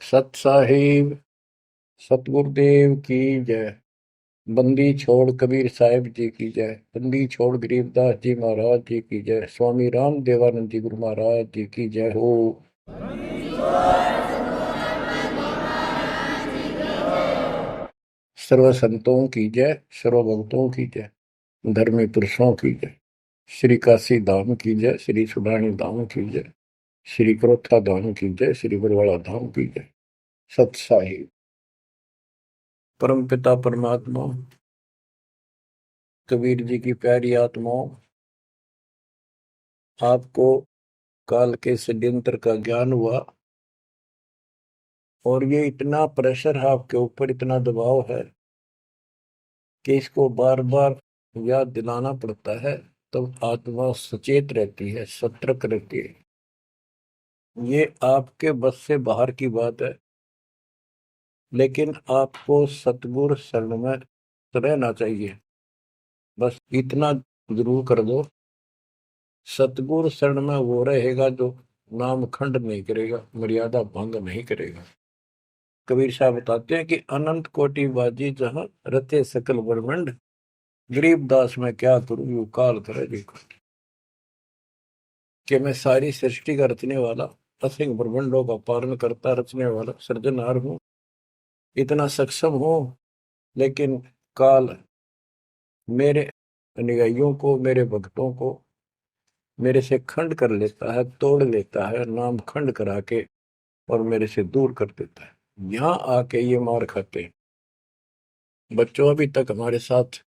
सत साहिब सतगुरुदेव की जय। बंदी छोड़ कबीर साहिब जी की जय। बंदी छोड़ गरीबदास जी महाराज जी की जय। स्वामी राम देवानंद जी गुरु महाराज जी की जय हो। सर्व संतों की जय, सर्व भक्तों की जय, धर्मी पुरुषों की जय। श्री काशी धाम की जय, श्री सुडानी धाम की जय, श्री क्रोथा धाम की जय, श्री बरवाड़ा धाम की जय। सत साहिब परम पिता परमात्मा कबीर जी की प्यारी आत्माओं, आपको काल के षड्यंत्र का ज्ञान हुआ और ये इतना प्रेशर है आपके ऊपर, इतना दबाव है कि इसको बार बार याद दिलाना पड़ता है। तब आत्मा सचेत रहती है, सतर्क रहती है। ये आपके बस से बाहर की बात है, लेकिन आपको सतगुरु शरण में रहना चाहिए। बस इतना जरूर कर दो, सतगुरु शरण में वो रहेगा जो नाम खंड नहीं करेगा, मर्यादा भंग नहीं करेगा। कबीर साहब बताते हैं कि अनंत कोटि बाजी जहां रचे सकल ब्रह्मंड, गरीबदास में क्या करूं यू काल करे देखो। कि मैं सारी सृष्टि का रचने वाला, असंख्य ब्रह्मंडों का पालन करता रचने वाला सृजनहार हूं, इतना सक्षम हूं, लेकिन काल मेरे अनुयायियों को, मेरे भक्तों को मेरे से खंड कर लेता है, तोड़ लेता है, नाम खंड करा के और मेरे से दूर कर देता है। यहां आके ये मार खाते हैं। बच्चों, अभी तक हमारे साथ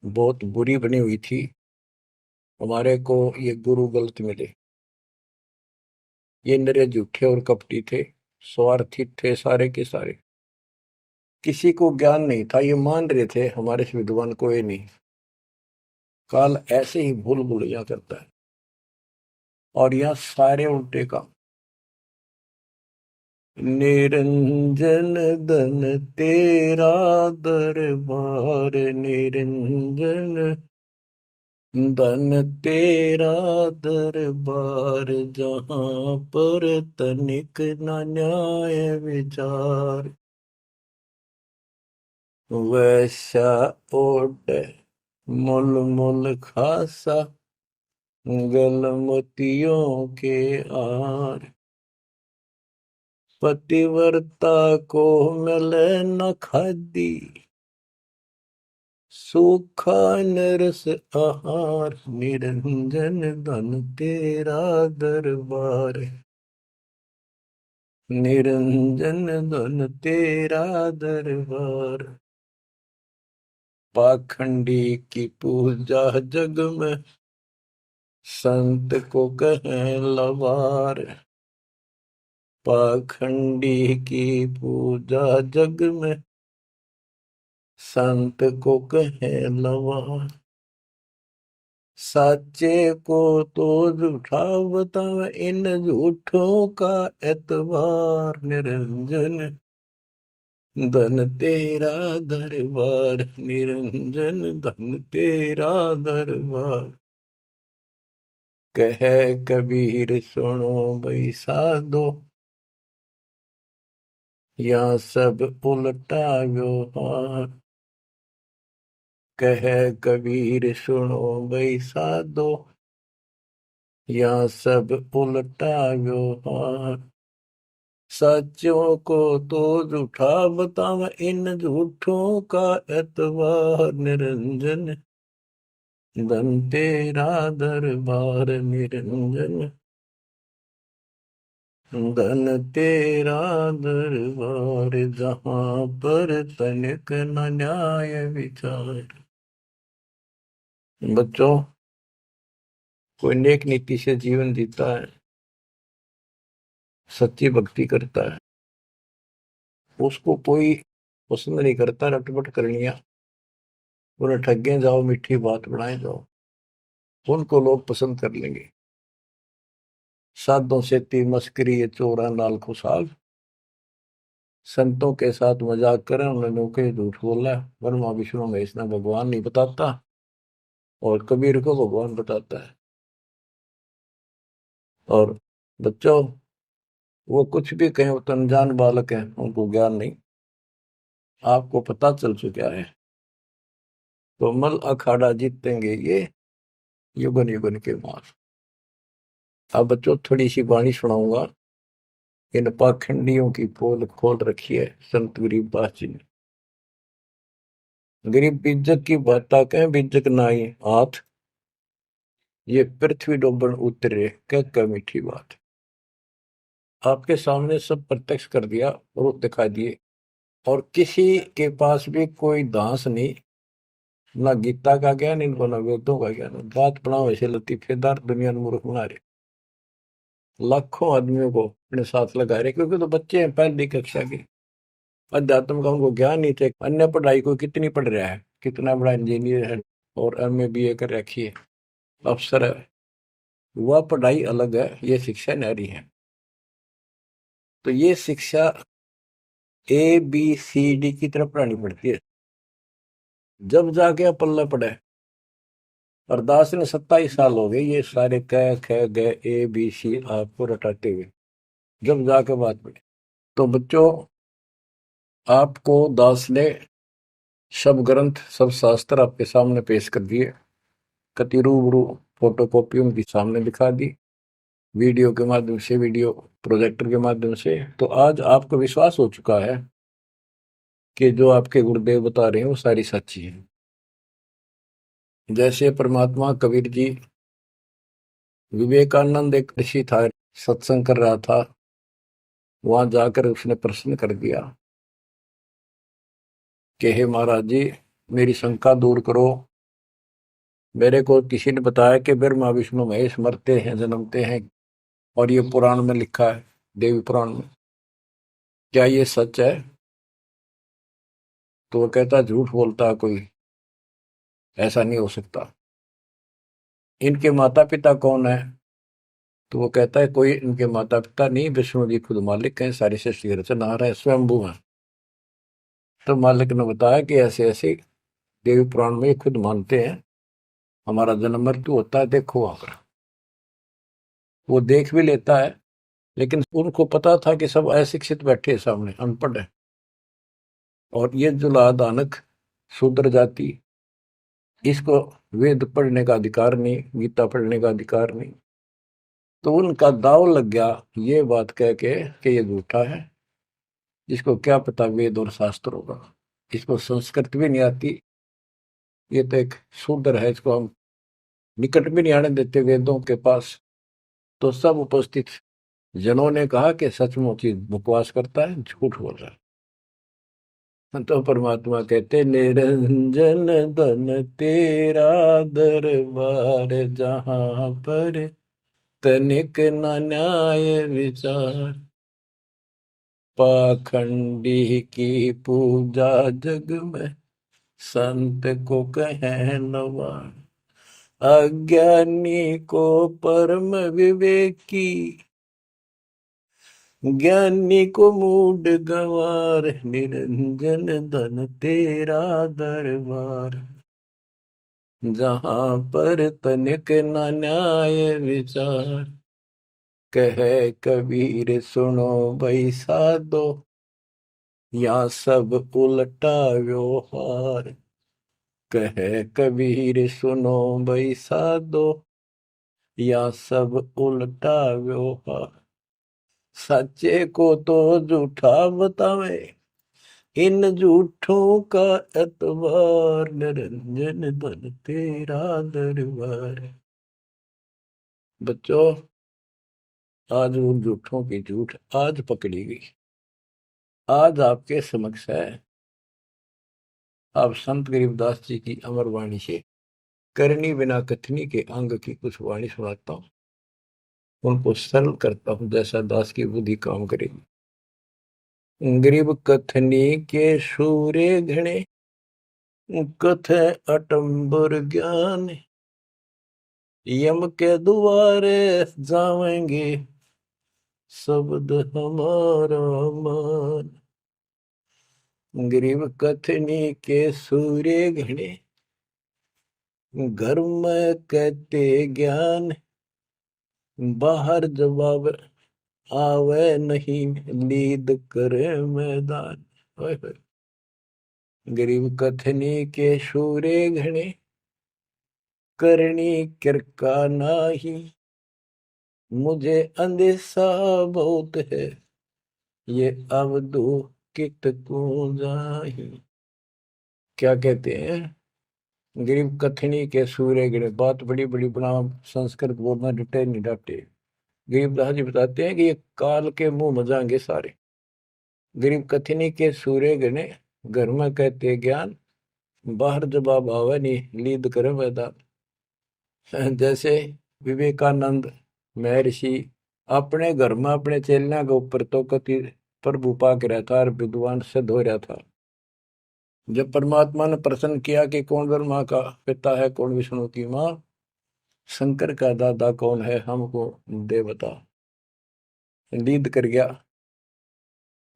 बहुत बुरी बनी हुई थी। हमारे को ये गुरु गलत मिले। ये निरे झूठे और कपटी थे, स्वार्थी थे सारे के सारे। किसी को ज्ञान नहीं था, ये मान रहे थे हमारे से विद्वान कोई नहीं। काल ऐसे ही भूल भुलैया करता है और यह सारे उल्टे काम। निरंजन धन तेरा दरबार, निरंजन धन तेरा दरबार, जहां पर तनिक न न्याय विचार। वैसा ओट मुल मुल खासा, गलमतियों के आर। पतिव्रता को मिले न खादी, सूखा नरस आहार। निरंजन धन तेरा दरबार, निरंजन धन तेरा दरबार। पाखंडी की पूजा जग में, संत को कहें लवार। पाखंडी की पूजा जग में, संत को कहें लवार। साचे को तो झूठा बतावे, इन झूठों का एतबार। निरंजन धन तेरा दरबार, निरंजन धन तेरा दरबार। कह कबीर सुनो भाई साधो, यहाँ सब उल्टा व्यवहार। कह कबीर सुनो भाई साधो, यहाँ सब उल्टा व्यवहार। सच्चों को तो झूठा बतावे, इन झूठों का एतबार। निरंजन धन तेरा दरबार, निरंजन धन तेरा दरबार, जहां पर तनिक न न्याय विचार। बच्चों, कोई नेक नीति से जीवन जीता है, सच्ची भक्ति करता है, उसको कोई पसंद नहीं करता रटपट करनिया। उन्हें ठगे जाओ, मीठी बात बढ़ाए जाओ, उनको लोग पसंद कर लेंगे। साधों से ती मस्करी, ये चोरा नाल खुशाल। संतों के साथ मजाक करें, उन्होंने के झूठ बोला। ब्रह्मा विष्णु महेश ने भगवान नहीं बताता और कबीर को भगवान बताता है। और बच्चों, वो कुछ भी कहें, वो तो अनजान बालक है, उनको ज्ञान नहीं। आपको पता चल चुका है। तो मल अखाड़ा जीतेंगे ये युगन युगन के मार। अब बच्चों थोड़ी सी वाणी सुनाऊंगा। इन पाखंडियों की पोल खोल रखी है संत गरीबदास जी ने। गरीब बीजक की बाता कहें, बीजक नाई हाथ, ये पृथ्वी डोबन उतरे कह मीठी बात। आपके सामने सब प्रत्यक्ष कर दिया और दिखा दिए, और किसी के पास भी कोई दांस नहीं, ना गीता का ज्ञान इनको, ना वेदों का ज्ञान। बात बनाओ ऐसे लतीफेदार, दुनिया में मूर्ख बना रहे। लाखों आदमियों को अपने साथ लगा रहे, क्योंकि तो बच्चे हैं पहली कक्षा के। अध्यात्म का उनको ज्ञान नहीं थे। अन्य पढ़ाई को कितनी पढ़ रहा है, कितना बड़ा इंजीनियर है और एमए बीए कर रखी है, अफसर है। वह पढ़ाई अलग है, ये शिक्षा न्यारी है। तो ये शिक्षा ABCD की तरफ पढ़ानी पड़ती है, जब जाके पल्ला पड़े। और दास ने 27 साल हो गए ये सारे क ख ग ABC आपको रटाते हुए, जब जाके बात पड़े। तो बच्चों, आपको दास ने सब ग्रंथ सब शास्त्र आपके सामने पेश कर दिए, कति रूबरू फोटो कॉपी उनके सामने दिखा दी, वीडियो के माध्यम से, वीडियो प्रोजेक्टर के माध्यम से। तो आज आपको विश्वास हो चुका है कि जो आपके गुरुदेव बता रहे हैं वो सारी सच्ची है। जैसे परमात्मा कबीर जी, विवेकानंद एक ऋषि था, सत्संग कर रहा था, वहां जाकर उसने प्रश्न कर दिया कि हे महाराज जी, मेरी शंका दूर करो। मेरे को किसी ने बताया कि ब्रह्मा विष्णु महेश मरते हैं जन्मते हैं, और ये पुराण में लिखा है, देवी पुराण में, क्या ये सच है? तो वो कहता झूठ बोलता है कोई, ऐसा नहीं हो सकता। इनके माता पिता कौन है? तो वो कहता है कोई इनके माता पिता नहीं, विष्णु जी खुद मालिक हैं, सारी सृष्टि की रचनहार है, स्वयंभू है। तो मालिक ने बताया कि ऐसे ऐसे देवी पुराण में ये खुद मानते हैं हमारा जन्म मृत्यु होता है, देखो वहां पर। वो देख भी लेता है, लेकिन उनको पता था कि सब अशिक्षित बैठे सामने, अनपढ़ है। और ये जो लादानक शूद्र जाति, इसको वेद पढ़ने का अधिकार नहीं, गीता पढ़ने का अधिकार नहीं। तो उनका दाव लग गया ये बात कह के कि ये झूठा है, इसको क्या पता वेद और शास्त्र होगा, इसको संस्कृत भी नहीं आती, ये तो एक शूद्र है, इसको हम निकट भी नहीं आने देते वेदों के पास। तो सब उपस्थित जनों ने कहा कि सचमुच ही बकवास करता है, झूठ बोल रहा है। तो परमात्मा कहते निरंजन धन तेरा दरबार, जहां पर तनिक न न्याय विचार, पाखंडी की पूजा जग में संत को कहे नवार, अज्ञानी को परम विवेकी, ज्ञानी को मूड गवार, निरंजन धन तेरा दरबार, जहां पर तनिक न न्याय विचार, कहे कबीर सुनो भाई साधो, या सब उल्टा व्यवहार, कहे कबीर सुनो भाई साधो, या सब उल्टा व्यवहार, सच्चे को तो झूठा बतावे, इन झूठों का एतबार, निरंजन धन तेरा दरबार। बच्चों, आज उन झूठों की झूठ आज पकड़ी गई। आज आपके समक्ष है, आप संत गरीबदास जी की अमर वाणी से करनी बिना कथनी के अंग की कुछ वाणी सुनाता हूँ, उनको सरल करता हूँ जैसा दास की बुद्धि काम करेगी। गरीब कथनी के सूर्य घणे, कथ अटंबर ज्ञान, यम के द्वारे जावेंगे शब्द हमारा मान। गरीब कथनी के सूर्य घणे, घर में कहते ज्ञान, बाहर जवाब आवे नहीं लीद करे मैदान। ओए होए। गरीब कथनी के शूरे घने, करनी किरका नाही। मुझे अंदेशा बहुत है, ये अवधू कित को जाही। क्या कहते हैं? गरीब कथनी के सूर्य गिरे, बात बड़ी बड़ी बना, संस्कृत बोलना डटे नहीं डाटे। गरीबदास जी बताते हैं कि ये काल के मुंह मजांगे सारे। गरीब कथनी के सूर्य गिने, घर में कहते ज्ञान, बाहर जवाब आवे नहीं लीद करे मैदान। जैसे विवेकानंद महर्षि अपने घर में अपने चेलिया के ऊपर तो कति प्रभु पाक रहा था और विद्वान सिद्ध हो रहा था। जब परमात्मा ने प्रश्न किया कि कौन ब्रह्मा का पिता है, कौन विष्णु की माँ, शंकर का दादा कौन है, हमको दे बता। लीद कर गया,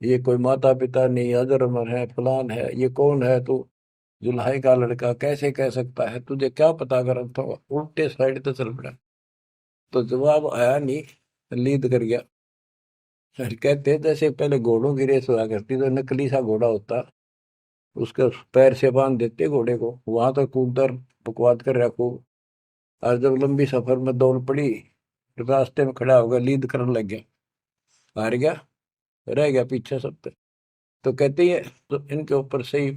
ये कोई माता पिता नहीं, अजर है, फलान है, ये कौन है तू, जुल्हाई का लड़का कैसे कह सकता है, तुझे क्या पता कर, तो उल्टे साइड तो चल पड़ा। तो जवाब आया नहीं, लीद कर गया। फिर कहते जैसे पहले घोड़ों की रेस हुआ करती, तो नकली सा घोड़ा होता, उसके पैर से बांध देते घोड़े को, वहां तक कूदकर बकवाद कर रखो। और जब लंबी सफर में दौड़ पड़ी, रास्ते में खड़ा होगा, लीद करने लग गया, हार गया, रह गया पीछे सब पे। तो कहते हैं तो इनके ऊपर से ही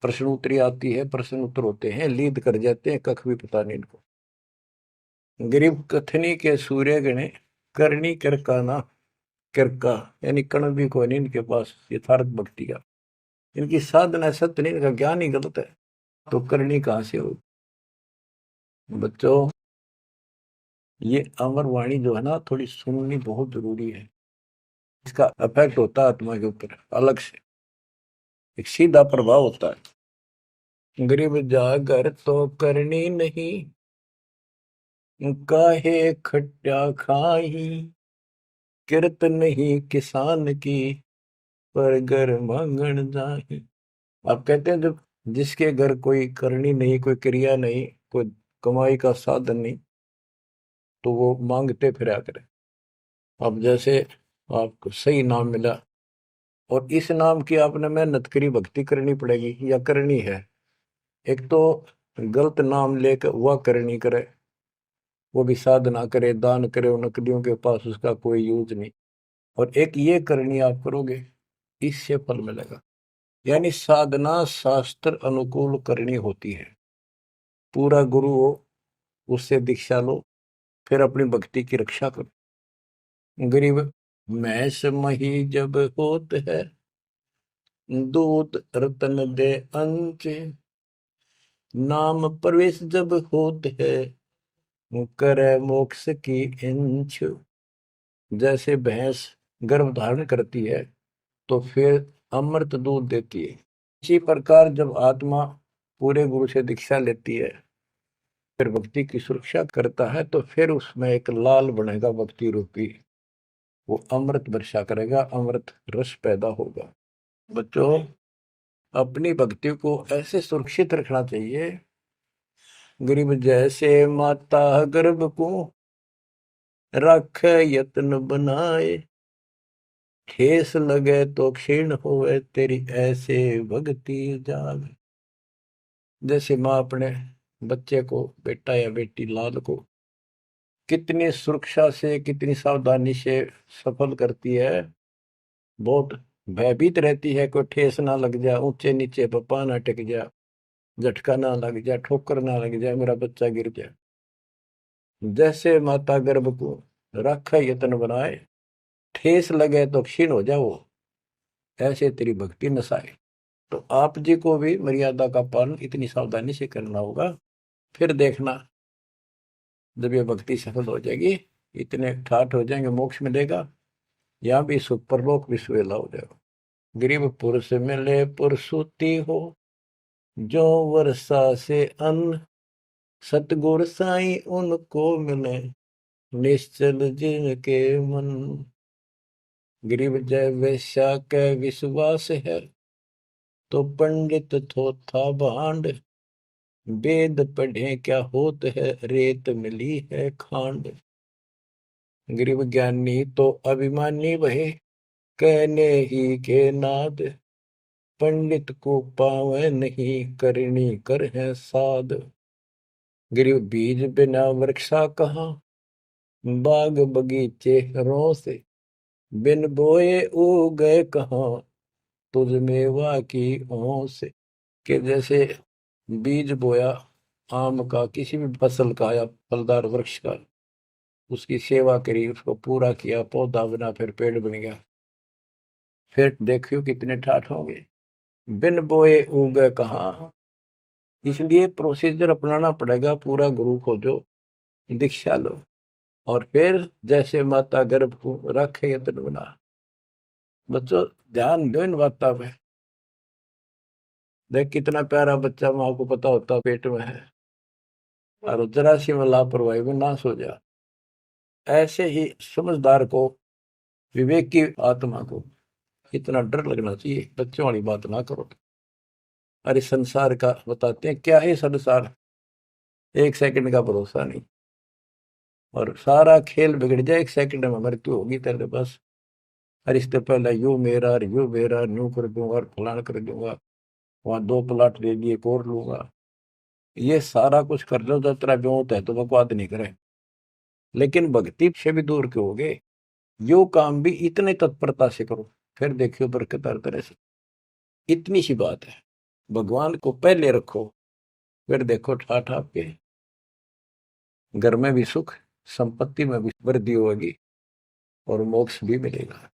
प्रश्न उत्तरी आती है, प्रश्न उत्तर होते हैं, लीद कर जाते हैं, कख भी पता नहीं इनको। गरीब कथनी के सूर्य गणे, करनी किरकाना। किरका यानी कण भी कोई नहीं इनके पास यथार्थ भक्ति का, इनकी साधना सत्य नहीं, इनका ज्ञान ही गलत है, तो करनी कहां से हो। बच्चों, ये अमर वाणी जो है ना, थोड़ी सुननी बहुत जरूरी है। इसका इफेक्ट होता है आत्मा के ऊपर अलग से, एक सीधा प्रभाव होता है। गरीब जागर तो करनी नहीं, काहे खट्टा खाई। किरत नहीं किसान की, पर घर मांगन जाही। आप कहते हैं जब जिसके घर कोई करनी नहीं, कोई क्रिया नहीं, कोई कमाई का साधन नहीं, तो वो मांगते फिरा करे। अब जैसे आपको सही नाम मिला और इस नाम की आपने मेहनत करी, भक्ति करनी पड़ेगी या करनी है। एक तो गलत नाम लेकर वह करनी करे, वो भी साधना करे, दान करे, उन नकलियों के पास उसका कोई यूज नहीं। और एक ये करनी आप करोगे, इससे फल मिलेगा। यानी साधना शास्त्र अनुकूल करनी होती है। पूरा गुरु हो, उससे दीक्षा लो, फिर अपनी भक्ति की रक्षा करो। गरीब मैस मही जब होत है, दूत रतन दे अंच। नाम प्रवेश जब होत है, करे मोक्ष की इंच। जैसे भैंस गर्भ धारण करती है तो फिर अमृत दूध देती है, इसी प्रकार जब आत्मा पूरे गुरु से दीक्षा लेती है, फिर भक्ति की सुरक्षा करता है, तो फिर उसमें एक लाल बनेगा भक्ति रूपी, वो अमृत वर्षा करेगा, अमृत रस पैदा होगा। बच्चों, अपनी भक्ति को ऐसे सुरक्षित रखना चाहिए। गरीब जैसे माता गर्भ को रख यत्न बनाए, ठेस लगे तो क्षीण होवे तेरी ऐसे भक्ति जाग। जैसे माँ अपने बच्चे को, बेटा या बेटी लाल को कितनी सुरक्षा से, कितनी सावधानी से सफल करती है, बहुत भयभीत रहती है, कोई ठेस ना लग जाए, ऊंचे नीचे पप्पा ना टिक जाए, झटका ना लग जाए, ठोकर ना लग जाए, मेरा बच्चा गिर जाए। जैसे माता गर्भ को रख यत्न बनाए, ठेस लगे तो क्षीण हो जाओ, ऐसे तेरी भक्ति नसाए। तो आप जी को भी मर्यादा का पालन इतनी सावधानी से करना होगा। फिर देखना, जब ये भक्ति सफल हो जाएगी, इतने ठाठ हो जाएंगे, मोक्ष मिलेगा, यहाँ भी सुख, परलोक भी सुहेला हो जाएगा। गरीब पुरुष मिले पुरसुती हो, जो वर्षा से अन्न। सतगुर साई उनको मिले, निश्चल जिनके मन। गरीब जय वैश्या के विश्वास है, तो पंडित थोथा भांड। वेद पढ़े क्या होत है, रेत मिली है खांड। गरीब ज्ञानी तो अभिमानी वहे, कहने ही के नाद, पंडित को पावे नहीं, करनी कर है साध। गरीब बीज बिना वृक्षा कहाँ, बाग बगीचे रो से, बिन बोए उगे कहाँ, तुझ मेवा की ओं से। कि जैसे बीज बोया आम का, किसी भी फसल का या फलदार वृक्ष का, उसकी सेवा करी, उसको पूरा किया, पौधा बना, फिर पेड़ बन गया, फिर देखियो कितने ठाठ होंगे। बिन बोए उगे कहाँ, इसलिए प्रोसीजर अपनाना पड़ेगा पूरा। गुरु खोजो, दीक्षा लो, और फिर जैसे माता गर्भ को रखे यत्न बना। बच्चों ध्यान दो इन बातों में। देख कितना प्यारा बच्चा, माँ को पता होता पेट में है, और जरा सी में लापरवाही में नाश हो जा। ऐसे ही समझदार को, विवेक की आत्मा को इतना डर लगना चाहिए, बच्चों वाली बात ना करो। अरे संसार का बताते हैं क्या है संसार, एक सेकंड का भरोसा नहीं, और सारा खेल बिगड़ जाए, एक सेकंड में मृत्यु होगी तेरे बस। अरे इससे पहले यू मेरा, यू मेरा, न्यू कर दूंगा और फलान कर दूंगा, वहां 2 प्लाट ले लिए, एक और लूंगा। ये सारा कुछ कर लो तो तेरा ब्योत है तो बकवाद नहीं करे, लेकिन भक्ति से भी दूर क्यों होगे। यो काम भी इतने तत्परता से करो, फिर देखियो बरकत हर तरह से। इतनी सी बात है, भगवान को पहले रखो, फिर देखो ठाठ आपके घर में भी सुख, संपत्ति में भी वृद्धि होगी, और मोक्ष भी मिलेगा।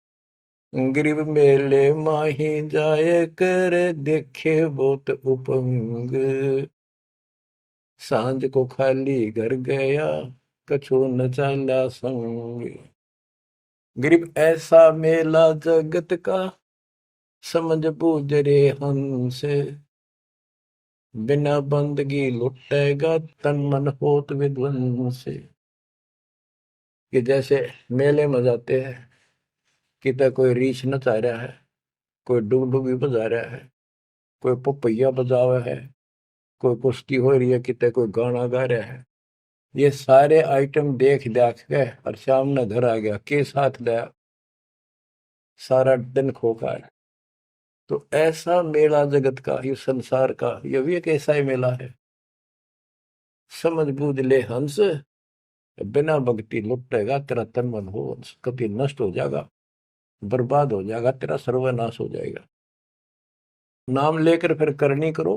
गरीब मेले माही जाए कर, देखे बहुत उपंग, सांझ को खाली घर गया, कछु न चाला संग। गरीब ऐसा मेला जगत का, समझ बूझ रे हंस, बिना बंदगी लुटेगा, तन मन होत विध्वंस। कि जैसे मेले में जाते हैं, कितना कोई रीछ नचा रहा है, कोई डुगडुगी बजा रहा है, कोई पपैया बजा रहा है, कोई कुश्ती हो रही है, कितने कोई गाना गा रहा है। ये सारे आइटम देख देख के और सामने घर आ गया, के साथ लाया, सारा दिन खोखा है। तो ऐसा मेला जगत का, ये संसार का, ये भी एक ऐसा ही मेला है। समझ बूझ ले हंस, बिना भक्ति लुटेगा, तेरा तन मन हो कभी नष्ट हो जाएगा, बर्बाद हो जाएगा, तेरा सर्वनाश हो जाएगा। नाम लेकर फिर करनी करो,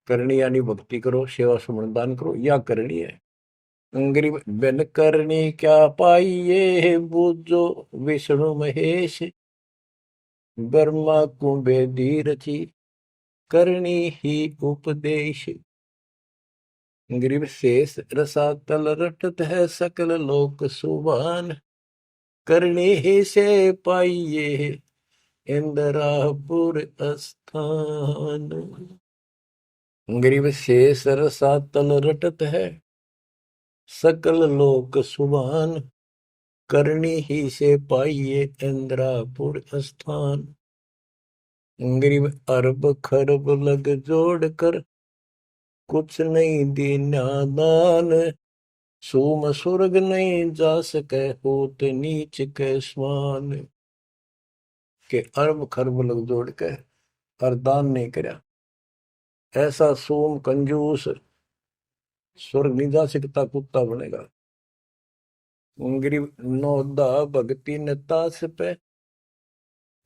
करनी यानी भक्ति करो, सेवा समर्पण करो, या करनी है। गरीब बिन करनी क्या पाइये, बूझो विष्णु महेश, ब्रह्मा कुंभे रची, करनी ही उपदेश। गरीब शेष रसातल रटत है, सकल लोक सुभान, करनी ही से पाइये, इंद्रापुर स्थान। गरीब शेष रसातल रटत है, सकल लोक सुभान, करनी ही से पाइये, इंद्रापुर स्थान। गरीब अरब खरब लग जोड़ कर, कुछ नहीं दीना दान, सोम स्वर्ग नहीं जा सके, होत नीच के समान। के अरब खरब लग जोड़ के और दान नहीं करया, ऐसा सोम कंजूस स्वर्ग नहीं जा सकता, कुत्ता बनेगा। गरीब नौदा भक्ति न तास पे,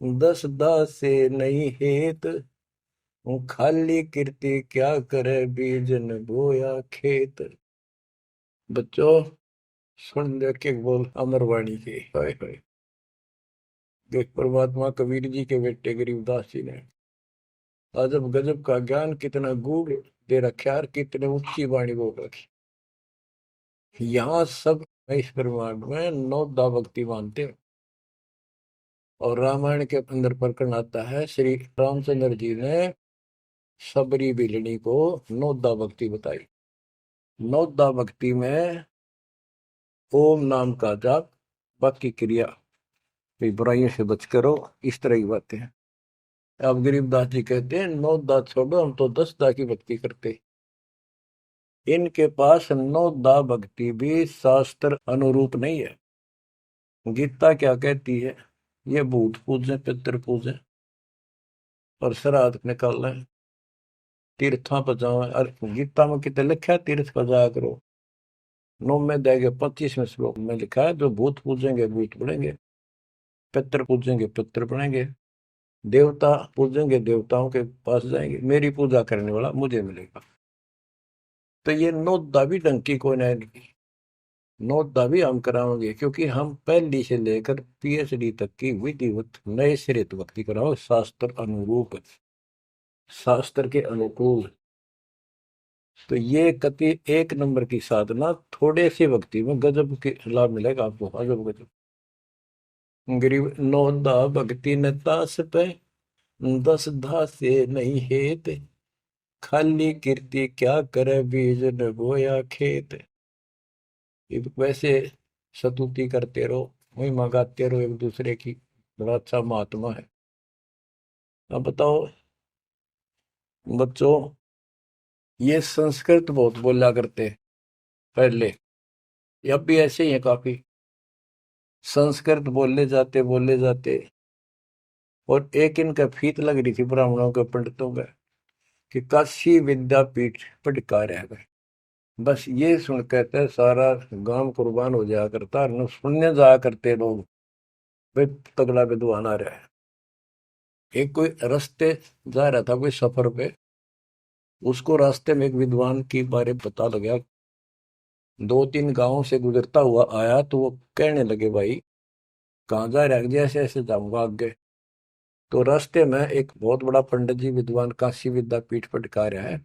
10 दास से नहीं हेत, खाली कीर्ति क्या करे, बीज न बोया खेत। बच्चों सुन दे के बोल अमरवाणी के, हाय हाय। देख परमात्मा कबीर जी के बेटे गरीबदास जी ने अजब गजब का ज्ञान, कितना गूढ़ दे रखा है, कितने ऊंची वाणी बोल रखी। यहाँ सब इस ब्रह्मांड में 9 भक्ति मानते हैं। और रामायण के अंदर प्रकरण आता है, श्री रामचंद्र जी ने सबरी बिलनी को 9 भक्ति बताई। 9 भक्ति में ओम नाम का जाप, बाकी क्रिया, बुराइयों से बच करो, इस तरह की बातें हैं। अब गरीबदास जी कहते हैं 9 छोड़ो, हम तो 10 की भक्ति करते। इनके पास नौदा भक्ति भी शास्त्र अनुरूप नहीं है। गीता क्या कहती है? ये भूत पूजे, पितर पूजे और श्राद्ध निकाल लें, तीर्थों पर जाओ। और गीता में कितने लिखा है तीर्थ पर जाया करो? 9 में देंगे 25वें श्लोक में लिखा है, जो भूत पूजेंगे भूत बनेंगे, पितर पूजेंगे पितर बनेंगे, देवता पूजेंगे देवताओं के पास जाएंगे, मेरी पूजा करने वाला मुझे मिलेगा। तो ये नौदा भी डंकी को नहीं, नौदा भी हम कराओगे, क्योंकि हम पहली से लेकर पीएचडी तक की विधिवत नए सिरे भक्ति कराओ, शास्त्र अनुरूप, शास्त्र के अनुकूल। तो ये कति एक नंबर की साधना, थोड़े से भक्ति में गजब के लाभ मिलेगा आपको, अजब गजब। गरीब नौदा भक्ति न तास पे, 10 धासे नहीं हेत, खाली कीर्ति क्या करे बीज न बोया खेत। वैसे स्तुति करते रहो, वही मंगाते रहो एक दूसरे की, बड़ा अच्छा महात्मा है। अब बताओ बच्चों, ये संस्कृत बहुत बोला करते पहले, अब भी ऐसे ही है, काफी संस्कृत बोले जाते। और एक इनका फीत लग रही थी ब्राह्मणों के पंडितों का, कि काशी विद्यापीठ पटकार है। बस ये सुन कहते सारा गांव कुर्बान हो जाया करता, सुनने जाया करते लोग, भाई तगड़ा विद्वान आ रहा है। एक कोई रास्ते जा रहा था कोई सफर पे, उसको रास्ते में एक विद्वान की बारे में पता लगा, 2-3 गांवों से गुजरता हुआ आया, तो वो कहने लगे भाई कहाँ जा रहा है? जैसे ऐसे जाऊंगा आगे। तो रास्ते में एक बहुत बड़ा पंडित जी विद्वान काशी विद्यापीठ पटका रहा है,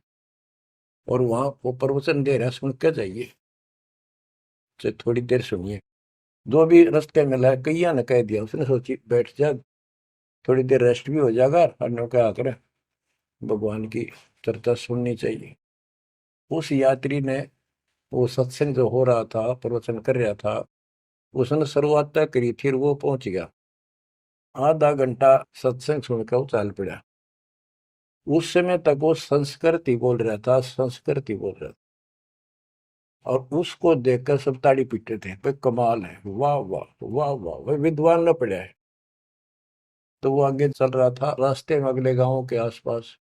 और वहां वो प्रवचन दे रहा है, सुन के जाइए, तो थोड़ी देर सुनिए। जो भी रास्ते में मिला कैया ने कह दिया, उसने सोची बैठ जा, थोड़ी देर रेस्ट भी हो जाएगा, और क्या करे भगवान की चर्चा सुननी चाहिए। उस यात्री ने, वो सत्संग जो हो रहा था, प्रवचन कर रहा था, उसने शुरुआत तय करी थी, वो पहुंच गया। आधा घंटा सत्संग सुनकर वो चल पड़ा। उस समय तक वो संस्कृत ही बोल रहा था, संस्कृत ही बोल रहा था, और उसको देखकर सब ताड़ी पीटते थे, भाई कमाल है, वाह वाह वाह वाह, भाई विद्वान न पड़ा है। तो वो आगे चल रहा था, रास्ते में अगले गांव के आसपास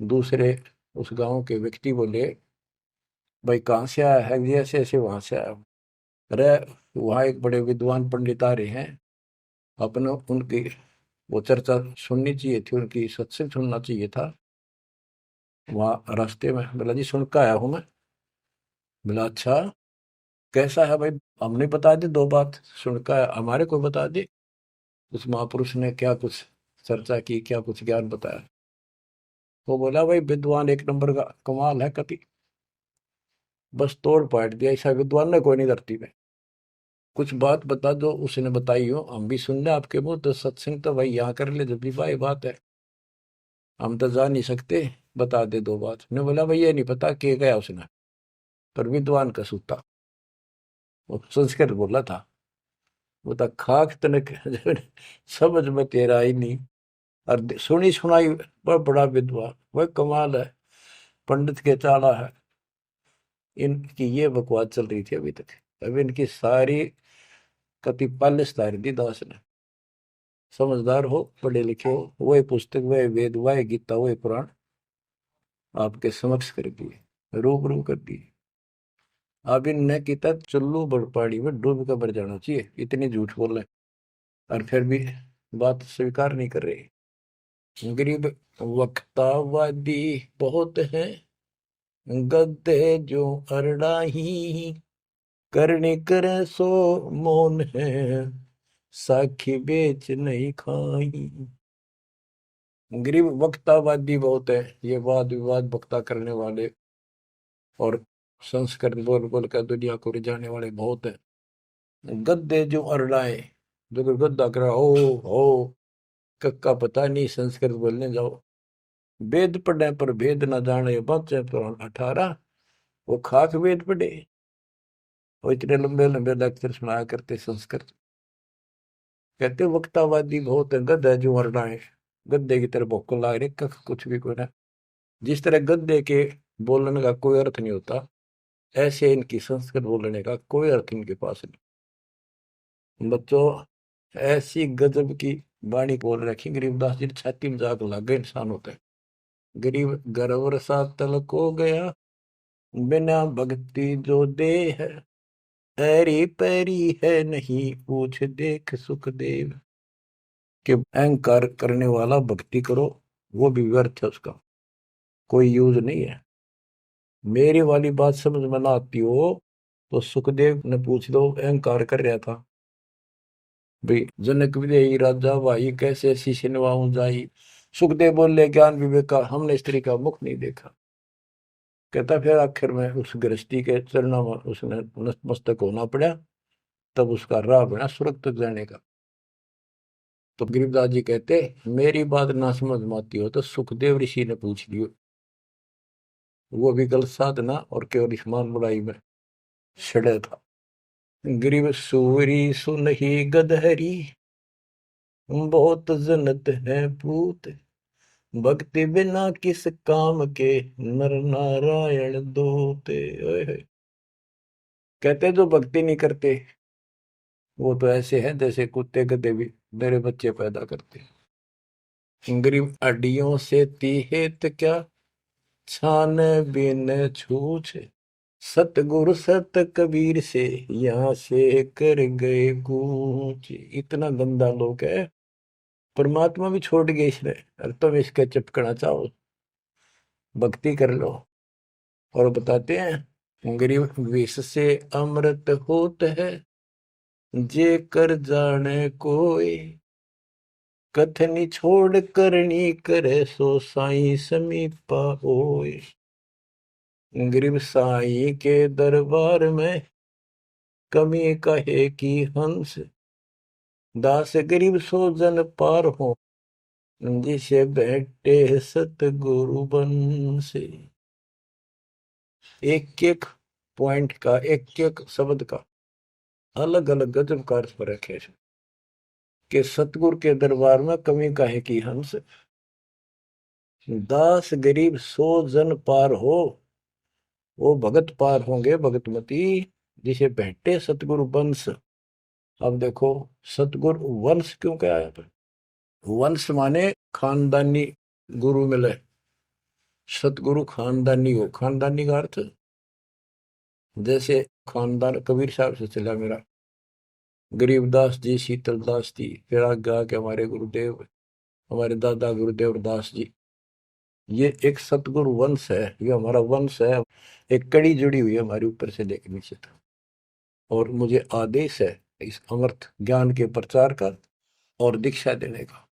दूसरे उस गांव के व्यक्ति बोले, भाई कहाँ से आया है? जी ऐसे ऐसे वहां से आया हूं। अरे वहाँ एक बड़े विद्वान पंडित आ रहे हैं, अपने उनकी वो चर्चा सुननी चाहिए थी, उनकी सत्संग सुनना चाहिए था। वहाँ रास्ते में बोला जी सुन के आया हूँ मैं। बोला अच्छा कैसा है भाई? हमने बता दी 2 बात, सुन के आया, हमारे को बता दी। उस महापुरुष ने क्या कुछ चर्चा की, क्या कुछ ज्ञान बताया? वो बोला भाई विद्वान एक नंबर का, कमाल है कति, बस तोड़ पाट दिया, ऐसा विद्वान ने कोई नहीं धरती में। कुछ बात बता दो, उसने बताई हो, हम भी सुन ले आपके मुंह, तो सत्संग तो भाई यहाँ कर ले, जब भी भाई बात है, हम तो जा नहीं सकते, बता दे 2 बात। ने बोला भाई ये नहीं पता के गया उसने, पर विद्वान का सूता, वो संस्कृत बोला था। वो तो खाक तनक समझ में तेरा ही नहीं, और सुनी सुनाई वह बड़ा विद्वान, वह कमाल है, पंडित के चाला है। इनकी ये बकवास चल रही थी अभी तक। अब इनकी सारी कति पालिश तारी दी दास ने। समझदार हो, पढ़े लिखे हो, वही पुस्तक, वही वेद, वही गीता, वही पुराण आपके समक्ष कर दिए, रूबरू कर दिए। अब इनने कितना चुल्लू बड़पाड़ी में डूब कर मर जाना चाहिए, इतनी झूठ बोल रहे, और फिर भी बात स्वीकार नहीं कर रहे। गरीब वक्तावादी बहुत हैं, गद्दे जो अरड़ाही, करनी करे सो मौन है, साखी बेच नहीं खाई। गरीब वक्तावादी बहुत है, ये वाद विवाद वक्ता करने वाले, और संस्कृत बोल बोल कर दुनिया को रिझाने वाले बहुत है। गद्दे जो अरड़ाए, जो कोई गद्दा करा हो कक्का पता नहीं, संस्कृत बोलने जाओ। वेद पढ़े पर भेद न जाने, बच्चे पुराण 18, वो खाक वेद पढ़े, वो इतने लंबे लंबे लेक्चर सुनाया करते संस्कृत। कहते वक्तावादी बहुत है, गद्दा जो अरड़ाए, गद्दे की तरह भौंकने लग रहे, कख कुछ भी कोई ना। जिस तरह गद्दे के बोलने का कोई अर्थ नहीं होता, ऐसे इनकी संस्कृत बोलने का कोई अर्थ इनके पास नहीं। बच्चों, ऐसी गजब की वाणी बोल रखी गरीबदास जी ने, छाती में जाग लग गए इंसान होते हैं। गरीब गरवर सा तलक हो गया, बिना भक्ति जो दे है, ऐरी पैरी है नहीं पूछ देख सुखदेव। कि अहंकार करने वाला भक्ति करो, वो भी व्यर्थ है, उसका कोई यूज नहीं है। मेरी वाली बात समझ में ना आती हो तो सुखदेव ने पूछ दो, अहंकार कर रहा था भाई, जनक विदेही राजा भाई कैसे शीश निभाऊं जाई। सुखदेव बोले, ज्ञान विवेक का हमने स्त्री का मुख नहीं देखा। कहता फिर आखिर में उस गृहस्थी के चरणों में उसने नतमस्तक होना पड़ा, तब उसका राह बना स्वर्ग तक जाने का। तो गरीबदास जी कहते, मेरी बात ना समझ में आती हो तो सुखदेव ऋषि ने पूछ लियो, वो भी गलत साधना और केवल ईमान बुराई में छड़े था। गरीब सूरी सुनही गदहरी, बहुत जनत है पूत, भक्ति बिना किस काम के, नर नारायण दूते। ओए होए। कहते जो भक्ति नहीं करते वो तो ऐसे हैं जैसे कुत्ते गधे भी मेरे बच्चे पैदा करते। गरीब अड्डियों से तीहेत क्या, छान बिन छूछ, सतगुरु सत कबीर से यहाँ से कर गए कूच। इतना गंदा लोग है, परमात्मा भी छोड़ गए इसने, और तुम इसका चिपकना चाहो, भक्ति कर लो। और बताते हैं, गरीब विष से अमृत होत है, जे कर जाने कोई, कथनी छोड़ करनी करे, सो साई समीपा होए। गरीब साई के दरबार में, कमी कहे की हंस, दास गरीब सो जन पार हो, जिसे बैठे सतगुरु बन से। एक एक पॉइंट का, एक एक शब्द का अलग अलग गजब का अर्थ पर रखे कि सतगुरु के दरबार में कमी काहे की हंस, दास गरीब सो जन पार हो, वो भगत पार होंगे भगतमती, जिसे बैठे सतगुरु वंश। अब देखो, सतगुरु वंश क्यों क्या है? वंश माने खानदानी गुरु मिले, सतगुरु खानदानी हो। खानदानी का अर्थ जैसे खानदान कबीर साहब से चला मेरा, गरीबदास जी, शीतलदास जी, फिर आगे आके हमारे गुरुदेव, हमारे दादा गुरुदेव दास जी। ये एक सतगुरु वंश है, ये हमारा वंश है। एक कड़ी जुड़ी हुई है हमारे ऊपर से लेकर नीचे तक। और मुझे आदेश है इस अमृत ज्ञान के प्रचार का और दीक्षा देने का।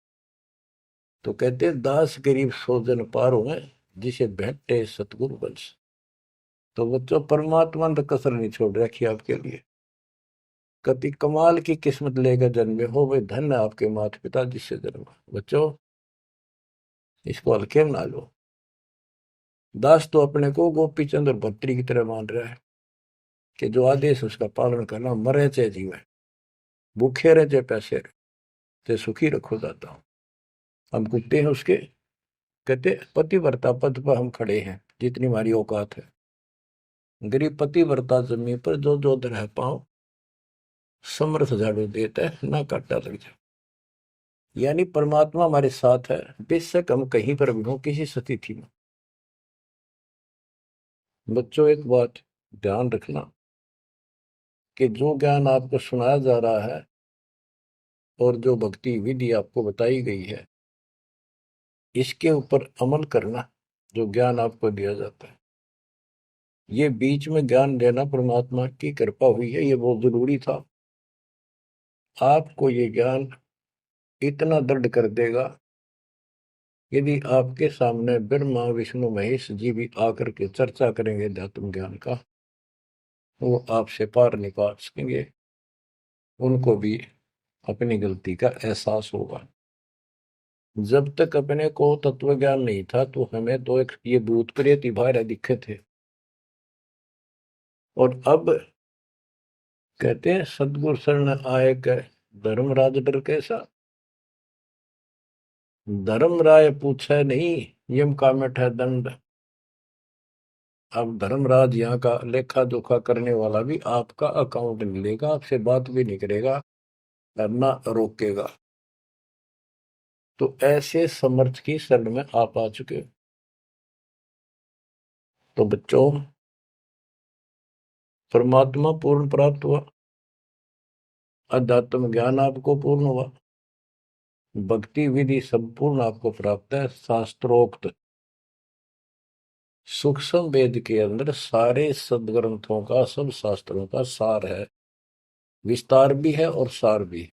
तो कहते दास गरीब सो जन पारो है, जिसे भेंटे सतगुरु वंश। तो बच्चों, परमात्मा ने तो कसर नहीं छोड़ रखी आपके लिए। कति कमाल की किस्मत लेकर जन्मे हो, वे धन है आपके माता पिता जिससे जन्मा। बच्चों, इसको हल्के में ना लो। दास तो अपने को गोपी चंद्र भट्टरी की तरह मान रहा है कि जो आदेश उसका पालन करना, मरे चाहे जीवे, भूखे रहे चाहे पैसे रहे, चाहे सुखी रखो दाता हूं। हम कुत्ते हैं उसके। कहते पतिव्रता पद पर हम खड़े हैं, जितनी हमारी औकात है। गरीब पतिव्रता जमीन पर जो जो रह पाओ, समर्थ झाड़ू देता है, ना काटा लग जाए। यानी परमात्मा हमारे साथ है, बेशक हम कहीं पर भी हो, किसी स्थिति में। बच्चों, एक बात ध्यान रखना कि जो ज्ञान आपको सुनाया जा रहा है और जो भक्ति विधि आपको बताई गई है, इसके ऊपर अमल करना, जो ज्ञान आपको दिया जाता है। ये बीच में ज्ञान देना परमात्मा की कृपा हुई है, ये बहुत जरूरी था। आपको ये ज्ञान इतना दृढ़ कर देगा, यदि आपके सामने ब्रह्मा विष्णु महेश जी भी आकर के चर्चा करेंगे अध्यात्म ज्ञान का, वो आपसे पार नहीं पा सकेंगे। उनको भी अपनी गलती का एहसास होगा। जब तक अपने को तत्व ज्ञान नहीं था तो हमें तो एक ये भूत प्रेत इबारे दिखे थे। और अब कहते हैं सदगुरु शरण आए के, धर्मराज डर कैसा। धर्म राय पूछे नहीं, यम का मिठा दंड। अब धर्मराज यहाँ का लेखा जोखा करने वाला भी आपका अकाउंट नहीं लेगा, आपसे बात भी नहीं करेगा और ना रोकेगा। तो ऐसे समर्थ की शरण में आप आ चुके हो। तो बच्चों, परमात्मा पूर्ण प्राप्त हुआ, अध्यात्म ज्ञान आपको पूर्ण हुआ, भक्ति विधि संपूर्ण आपको प्राप्त है। शास्त्रोक्त सूक्ष्म वेद के अंदर सारे सदग्रंथों का, सब शास्त्रों का सार है। विस्तार भी है और सार भी।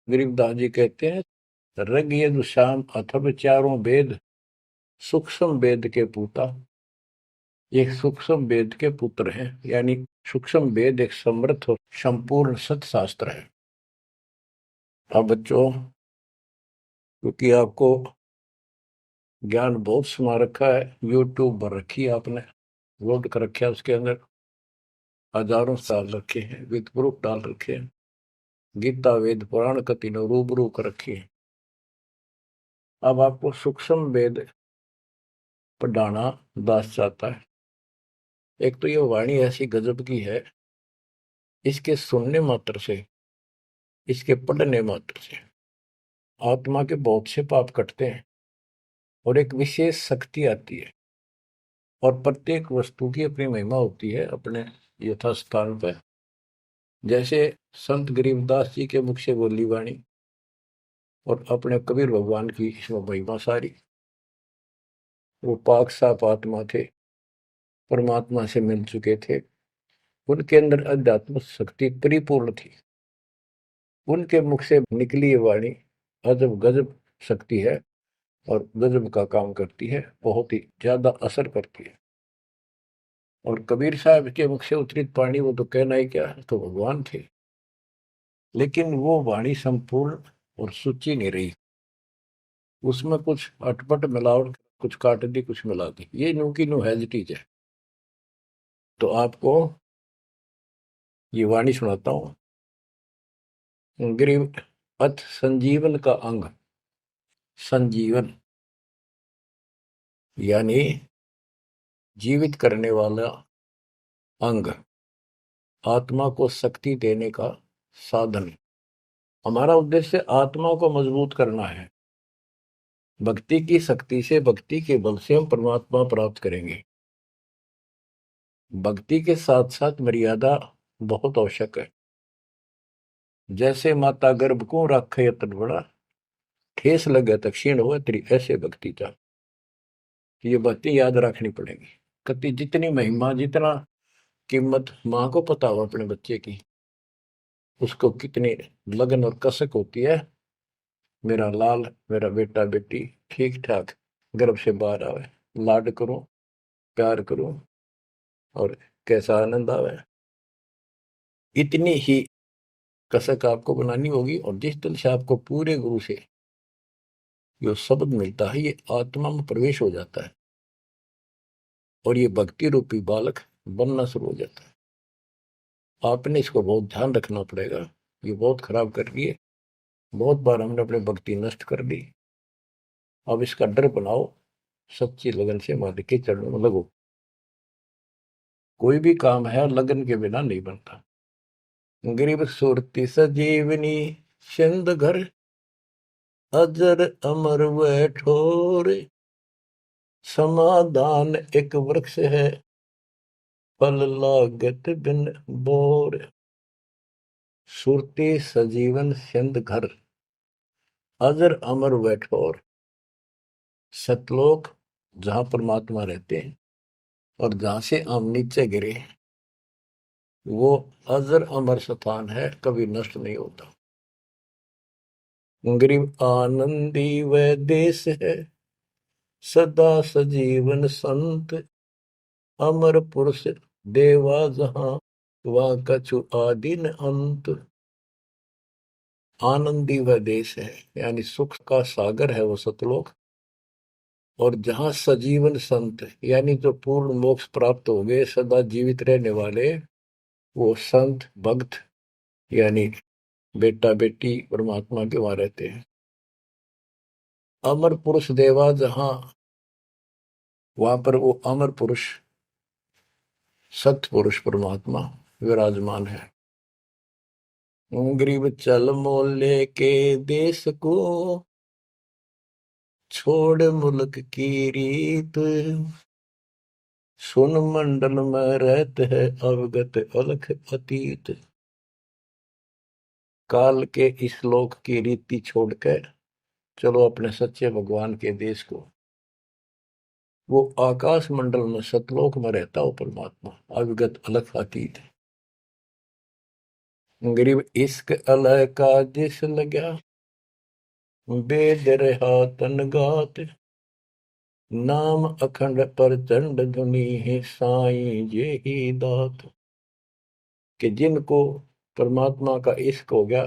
गरीबदास जी कहते हैं, ऋग यजुः साम अथर्व चारों वेद सूक्ष्म वेद के पूता। ये सूक्ष्म वेद के पुत्र हैं, यानी सूक्ष्म वेद एक समृद्ध और संपूर्ण सत्शास्त्र है। अब बच्चों, क्योंकि आपको ज्ञान बहुत समा रखा है, यूट्यूब पर रखी है आपने, लोड कर रखा है, उसके अंदर हजारों साल रखे हैं, विद प्रूफ डाल रखे हैं, गीता वेद पुराण का तीनों रूबरू कर रखी है। अब आपको सूक्ष्म वेद पढ़ाना दास चाहता है। एक तो ये वाणी ऐसी गजब की है, इसके सुनने मात्र से, इसके पढ़ने मात्र से आत्मा के बहुत से पाप कटते हैं और एक विशेष शक्ति आती है। और प्रत्येक वस्तु की अपनी महिमा होती है अपने यथास्थान पर। जैसे संत गरीबदास जी के मुख से बोली वाणी और अपने कबीर भगवान की इसमें महिमा सारी। वो पाक साफ आत्मा थे, परमात्मा से मिल चुके थे, उनके अंदर अध्यात्म शक्ति परिपूर्ण थी। उनके मुख से निकली ये वाणी अजब गजब शक्ति है और गजब का काम करती है, बहुत ही ज्यादा असर करती है। और कबीर साहब के मुख से उतरित वाणी, वो तो कहना ही क्या, तो भगवान थे। लेकिन वो वाणी संपूर्ण और सुची नहीं रही, उसमें कुछ अटपट मिलावट, कुछ काट दी, कुछ मिला दी, ये न्यू की न्यू हैजिटीज है। तो आपको ये वाणी सुनाता हूं। गरीब अथ संजीवन का अंग, संजीवन यानी जीवित करने वाला अंग, आत्मा को शक्ति देने का साधन। हमारा उद्देश्य आत्मा को मजबूत करना है। भक्ति की शक्ति से, भक्ति के बल से हम परमात्मा प्राप्त करेंगे। भक्ति के साथ साथ मर्यादा बहुत आवश्यक है। जैसे माता गर्भ को रखे यतन बड़ा, ठेस लगे तो क्षीण हो तेरी, ऐसे भक्ति जा। ये भक्ति याद रखनी पड़ेगी। कति जितनी महिमा, जितना कीमत माँ को पता हो अपने बच्चे की, उसको कितनी लगन और कसक होती है, मेरा लाल, मेरा बेटा बेटी ठीक ठाक गर्भ से बाहर आवे, लाड करूं, प्यार करूं और कैसा आनंद आवे। इतनी ही कसक आपको बनानी होगी। और जिस दिल से आपको पूरे गुरु से जो शब्द मिलता है, ये आत्मा में प्रवेश हो जाता है और ये भक्ति रूपी बालक बनना शुरू हो जाता है। आपने इसको बहुत ध्यान रखना पड़ेगा। ये बहुत खराब कर रही है, बहुत बार हमने अपनी भक्ति नष्ट कर दी। अब इसका डर बनाओ, सच्ची लगन से मालिक के चरणों में लगो। कोई भी काम है लगन के बिना नहीं बनता। गरीब सुरती सजीवनी सिंध घर, अजर अमर व ठोर, समाधान एक वृक्ष है, फल लागत बिन बोर। सुरती सजीवन सिंध घर, अजर अमर व ठोर। सतलोक जहां परमात्मा रहते हैं और जहां से हम नीचे गिरे, वो अजर अमर स्थान है, कभी नष्ट नहीं होता। गरीब आनंदी व देश है, सदा सजीवन संत, अमर पुरुष देवा जहां, वह कछु आदि न अंत। आनंदी वह देश है, यानी सुख का सागर है वो सतलोक। और जहां सजीवन संत, यानी जो पूर्ण मोक्ष प्राप्त हो गए, सदा जीवित रहने वाले, वो संत भक्त यानी बेटा बेटी परमात्मा के वहां रहते हैं। अमर पुरुष देवा जहां, वहां पर वो अमर पुरुष सत्य पुरुष परमात्मा विराजमान है। गरीब चल मोले के देश को, छोड़ मुल्क की रीत, सुन मंडल में रहते है अवगत अलख अतीत। काल के इस लोक की रीति छोड़कर चलो अपने सच्चे भगवान के देश को। वो आकाश मंडल में सतलोक में रहता हो परमात्मा, अविगत अलग अतीत है। गरीब इश्क अलह का जिस लगा, वेद रहा तन गात, नाम अखंड प्रचंड धुनी है साईं जे ही दात। कि जिनको परमात्मा का इश्क हो गया,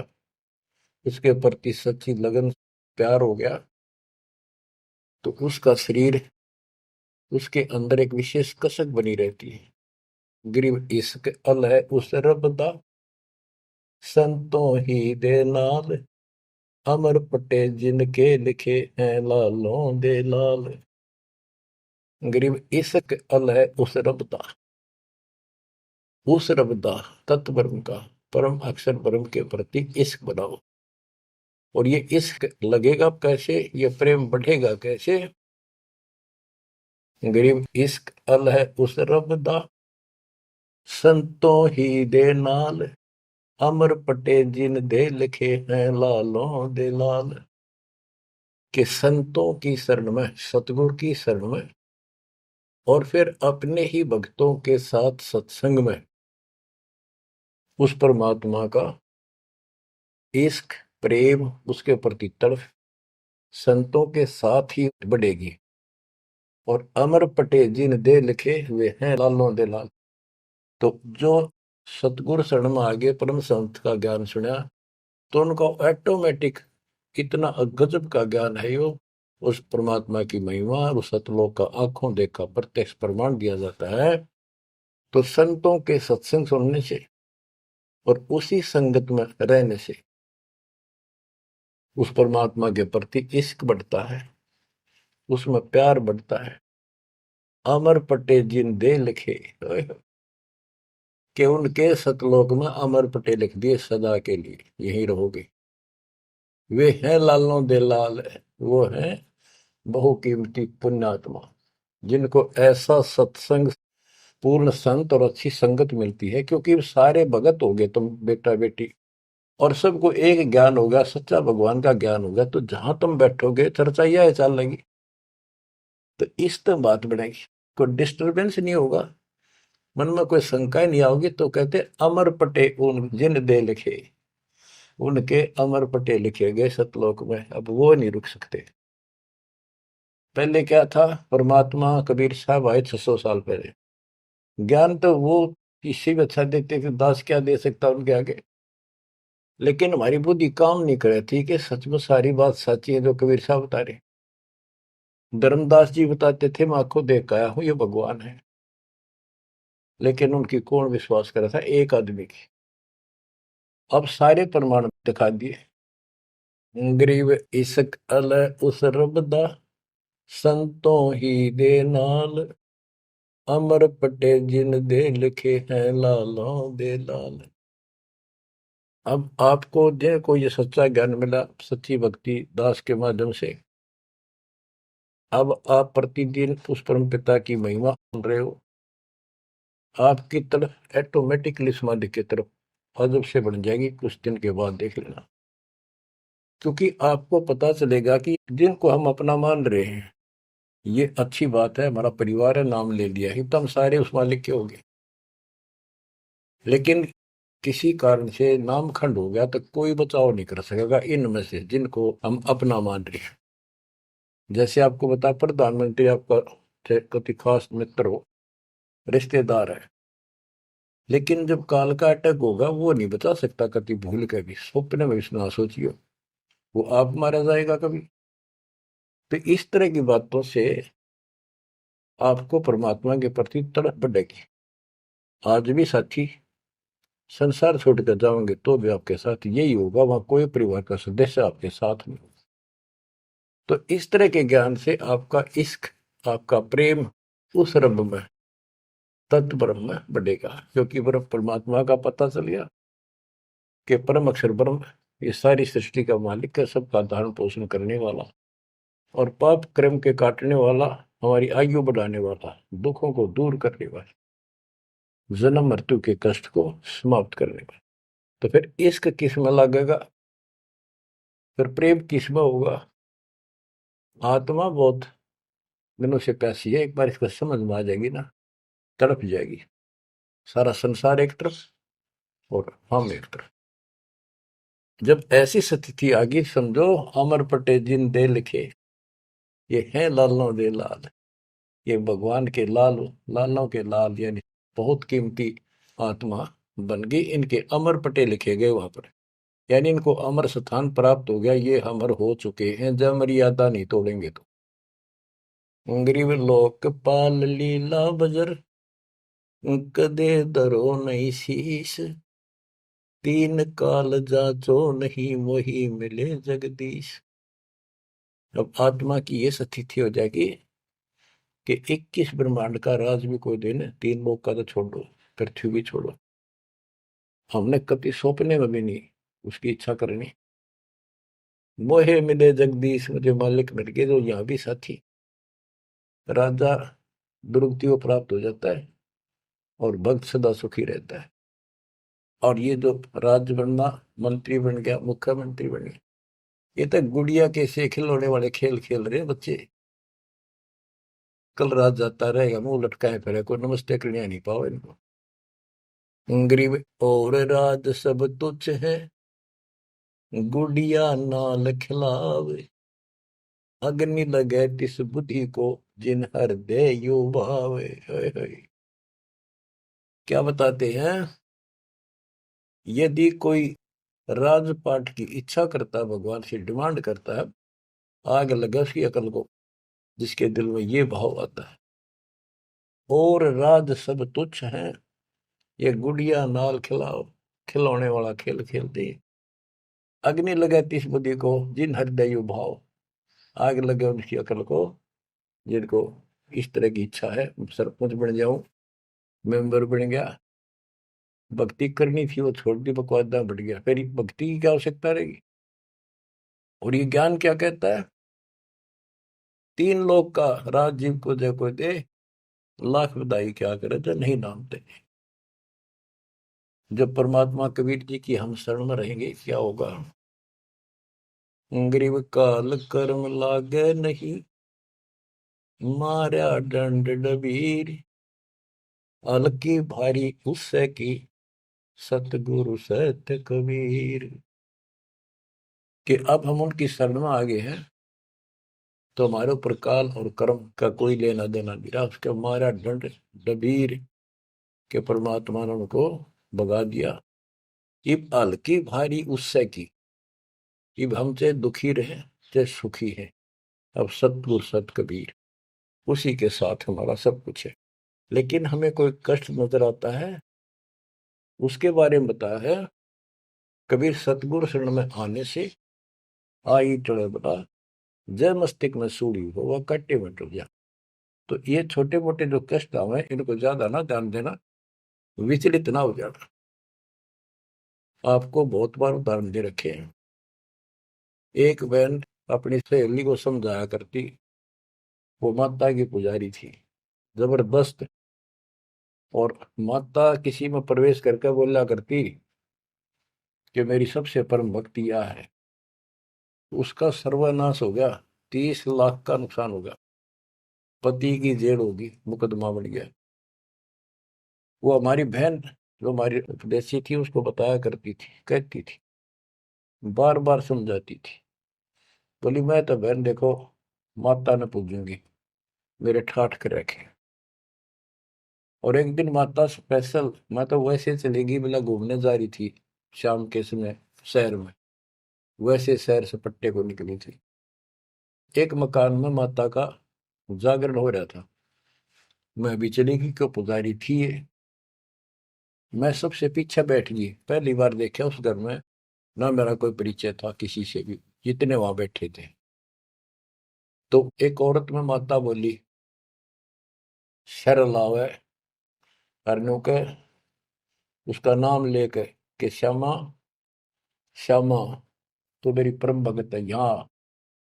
उसके प्रति सच्ची लगन प्यार हो गया, तो उसका शरीर, उसके अंदर एक विशेष कसक बनी रहती है। गरीब इश्क अलह उस रब दा, संतों ही दे नाल, अमर पटे जिनके लिखे हैं लालों दे लाल। गरीब इश्क अलह उस रब दा, उस रब दा तत्व ब्रह्म का, परम अक्षर ब्रह्म के प्रति इश्क बनाओ। और ये इश्क लगेगा कैसे, ये प्रेम बढ़ेगा कैसे। गरीब इश्क अलह उस रब दा, संतों ही दे नाल, अमर पटे जिन दे लिखे हैं लालों दे लाल। कि संतों की शरण में, सतगुरु की शरण में, और फिर अपने ही भक्तों के साथ सत्संग में उस परमात्मा का इश्क प्रेम, उसके प्रति तड़फ संतों के साथ ही बढ़ेगी। और अमर पटे जिन दे लिखे हुए हैं लालों दे लाल। तो जो सतगुरु शरण में आगे परम संत का ज्ञान सुना, तो उनको ऑटोमेटिक इतना गजब का ज्ञान है, वो उस परमात्मा की महिमा, उस सतलोक का आंखों देखा प्रत्यक्ष प्रमाण दिया जाता है। तो संतों के सत्संग सुनने से और उसी संगत में रहने से उस परमात्मा के प्रति इश्क बढ़ता है, उसमें प्यार बढ़ता है। अमर पटे जिन दे लिखे, कि उनके सतलोक में अमर पटे लिख दिए, सदा के लिए यही रहोगे। वे हैं लालों दे लाल, वो हैं बहुकीमती पुण्यात्मा, जिनको ऐसा सत्संग पूर्ण संत और अच्छी संगत मिलती है। क्योंकि सारे भगत हो गए तुम बेटा बेटी, और सबको एक ज्ञान होगा, सच्चा भगवान का ज्ञान होगा, तो जहां तुम बैठोगे चर्चा यह चल लगी, तो इस तो बात बढ़ेगी, कोई डिस्टरबेंस नहीं होगा, मन में कोई शंका नहीं आओगी। तो कहते अमर पटे उन जिन दे लिखे, उनके अमर पटे लिखे गए सतलोक में, अब वो नहीं रुक सकते। पहले क्या था, परमात्मा कबीर साहब आए 600 साल पहले, ज्ञान तो वो किसी भी अच्छा देते थे, दास क्या दे सकता उनके आगे। लेकिन हमारी बुद्धि काम नहीं कर रही थी कि सच में सारी बात सच्ची है जो कबीर साहब बता रहे। धर्मदास जी बताते थे मैं आंखों देख आया हूं ये भगवान है, लेकिन उनकी कौन विश्वास कर रहा था, एक आदमी की। अब सारे प्रमाण दिखा दिए। गरीब इश्क अल उस रब दा, संतों ही दे नाल, अमर पटे जिन दे लिखे हैं लालों दे लाल। अब आपको जिनको ये सच्चा ज्ञान मिला सच्ची भक्ति दास के माध्यम से, अब आप प्रतिदिन उस परम पिता की महिमा सुन रहे हो, आपकी तरफ ऑटोमेटिकली समाधि की तरफ अजब से बढ़ जाएगी, कुछ दिन के बाद देख लेना। क्योंकि आपको पता चलेगा कि जिनको हम अपना मान रहे हैं, ये अच्छी बात है, हमारा परिवार है, नाम ले लिया है तो हम सारे उस मालिक के हो गए। लेकिन किसी कारण से नाम खंड हो गया तो कोई बचाव नहीं कर सकेगा इनमें से जिनको हम अपना मान रहे हैं। जैसे आपको बता, प्रधानमंत्री आपका कति खास मित्र हो, रिश्तेदार है, लेकिन जब काल का अटैक होगा वो नहीं बचा सकता कति भूल के भी, स्वप्न में भी ना सोचियो, वो आप मारा जाएगा कभी। तो इस तरह की बातों से आपको परमात्मा के प्रति तड़प बढ़ेगी। आज भी साथी संसार छोड़कर जाओगे तो भी आपके साथ यही होगा, वहां कोई परिवार का सदस्य आपके साथ नहीं होगा। तो इस तरह के ज्ञान से आपका इश्क, आपका प्रेम उस रब में, तत्व ब्रह्म में बढ़ेगा, क्योंकि ब्रह्म परमात्मा का पता चल गया कि परम अक्षर ब्रह्म ये सारी सृष्टि का मालिक है, सबका धारण पोषण करने वाला, और पाप कर्म के काटने वाला, हमारी आयु बढ़ाने वाला, दुखों को दूर करने वाला, जन्म मृत्यु के कष्ट को समाप्त करने वाला। तो फिर इश्क किस में लगेगा, फिर प्रेम किस में होगा। आत्मा बहुत दिनों से प्यासी है, एक बार इसको समझ में आ जाएगी ना, तड़प जाएगी। सारा संसार एक तरफ और हम एक तरफ। जब ऐसी स्थिति आ गई, समझो अमर पटे जिन दे लिखे, ये है लालों दे लाल, ये भगवान के लाल, लालों के लाल, यानी बहुत कीमती आत्मा बन गई, इनके अमर पटे लिखे गए वहां पर, यानी इनको अमर स्थान प्राप्त हो गया, ये अमर हो चुके हैं, जब मर्यादा नहीं तोड़ेंगे तो। गरीब लोकपाल लीला बजर, कदे दरो नहीं शीश, तीन काल जाचो नहीं वही मिले जगदीश। अब आत्मा की ये स्थिति हो जाएगी कि 21 ब्रह्मांड का राज भी कोई देने, तीन लोग का तो छोड़ो, पृथ्वी भी छोड़ो, हमने कभी सौंपने में भी नहीं उसकी इच्छा करनी। मोहे मिले जगदीश, मुझे मालिक मिल गए, जो यहाँ भी साथी। राजा दुर्गति को प्राप्त हो जाता है और भक्त सदा सुखी रहता है। और ये जो राज बनना, मंत्री बन गया, मुख्यमंत्री बन गया, ये तो गुड़िया के से खिलौने वाले खेल खेल रहे बच्चे। कल रात जाता रहेगा, मुंह लटकाए फिरे, कोई नमस्ते करने नहीं पाओ इनको। गरीब और राज सब तुच्छ है, गुड़िया नाल खिलावे, अग्नि लगे तिस बुद्धि को, जिन हृदय यो भावे। हाय हाय। क्या बताते हैं, यदि कोई राजपाट की इच्छा करता है, भगवान से डिमांड करता है, आग लगा उसकी अकल को, जिसके दिल में ये भाव आता है। और राज सब तुच्छ है, ये गुड़िया नाल खिलाओ, खिलौने वाला खेल खेलते। अग्नि लगे तिस बुद्धि को, जिन हृदय भाव, आग लगे उनकी अकल को, जिनको इस तरह की इच्छा है, सरपंच बन जाऊं, मेंबर बन गया, भक्ति करनी थी वो छोड़ दी, बकवादा बढ़ गया, फिर भक्ति की क्या आवश्यकता रहेगी। और ये ज्ञान क्या कहता है, तीन लोग का राज जीव को जो कोई दे, लाख बधाई क्या करे जो नहीं नामते। जब परमात्मा कबीर जी की हम शरण में रहेंगे, क्या होगा। गरीब काल कर्म लागे नहीं, मारा दंड डबीर, अलकी भारी उससे की, सतगुरु सत्य कबीर। कि अब हम उनकी शरण में आ गए हैं, तो हमारे ऊपर काल और कर्म का कोई लेना देना नहीं रहा, उसके मारा दंड डबीर के परमात्मा ने उनको भगा दिया। इब हल्की भारी उससे की, इब हम चाहे दुखी रहे चाहे सुखी है, अब सतगुरु सत कबीर, उसी के साथ हमारा सब कुछ है। लेकिन हमें कोई कष्ट नजर आता है, उसके बारे में बताया है कबीर, सतगुरु शरण में आने से आई चढ़े बता, जय मस्तिष्क में सूड़ी हो वह कट्टे में टूट जा। तो ये छोटे मोटे जो कष्ट आवे, इनको ज्यादा ना ध्यान देना, विचलित ना हो जाना। आपको बहुत बार उदाहरण दे रखे हैं। एक बहन अपनी सहेली को समझाया करती, वो माता की पुजारी थी जबरदस्त, और माता किसी में प्रवेश करके बोला करती कि मेरी सबसे परम भक्ति यह है। उसका सर्वनाश हो गया, 30 लाख का नुकसान हो गया, पति की जेल होगी, मुकदमा बन गया। वो हमारी बहन जो हमारी उपदेशी थी, उसको बताया करती थी, कहती थी, बार बार समझाती थी, बोली मैं तो बहन देखो माता ने पूजूंगी, मेरे ठाठ कर रखे। और एक दिन माता स्पेशल, मैं तो वैसे चलेगी बोला घूमने जा रही थी शाम के समय शहर में, वैसे शहर से पट्टे को निकली थी। एक मकान में माता का जागरण हो रहा था, मैं भी चली गई, क्यों पुजारी थी ये। मैं सबसे पीछे बैठ गई, पहली बार देखा उस घर में, ना मेरा कोई परिचय था किसी से भी, जितने वहां बैठे थे। तो एक औरत में माता बोली, शर लावे हरनों के, उसका नाम लेके कि श्यामा श्यामा तो मेरी परम भगत है यहाँ।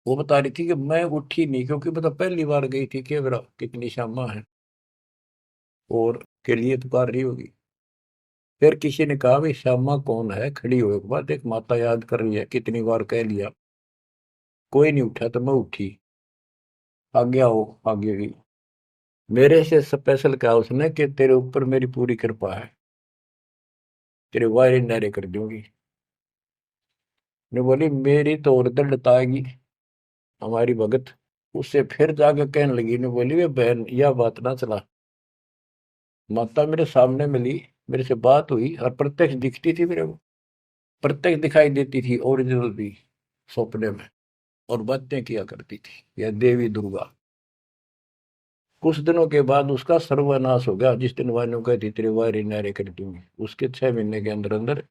वो बता रही थी कि मैं उठी नहीं, क्योंकि मतलब पहली बार गई थी कि मेरा कितनी श्यामा है और के लिए पुकार रही होगी। फिर किसी ने कहा भाई श्यामा कौन है, खड़ी हुए के बाद एक माता याद कर रही है, कितनी बार कह लिया, कोई नहीं उठा तो मैं उठी, आगे आओ आगे गई। मेरे से स्पेशल कहा उसने कि तेरे ऊपर मेरी पूरी कृपा है, तेरे वायरे नारे कर दूंगी। ने बोली मेरी तो और दिल लताएगी हमारी भगत। उससे फिर जाके कहने लगी, ने बोली वे बहन यह बात ना चला, माता मेरे सामने मिली, मेरे से बात हुई और प्रत्यक्ष दिखती थी मेरे को, प्रत्यक्ष दिखाई देती थी ओरिजिनल भी सपने में, और बातें किया करती थी यह देवी दुर्गा। कुछ दिनों के बाद उसका सर्वनाश हो गया, जिस दिन वायु कहती तेरे वायरे नारे कर दूंगी, उसके 6 महीने के अंदर अंदर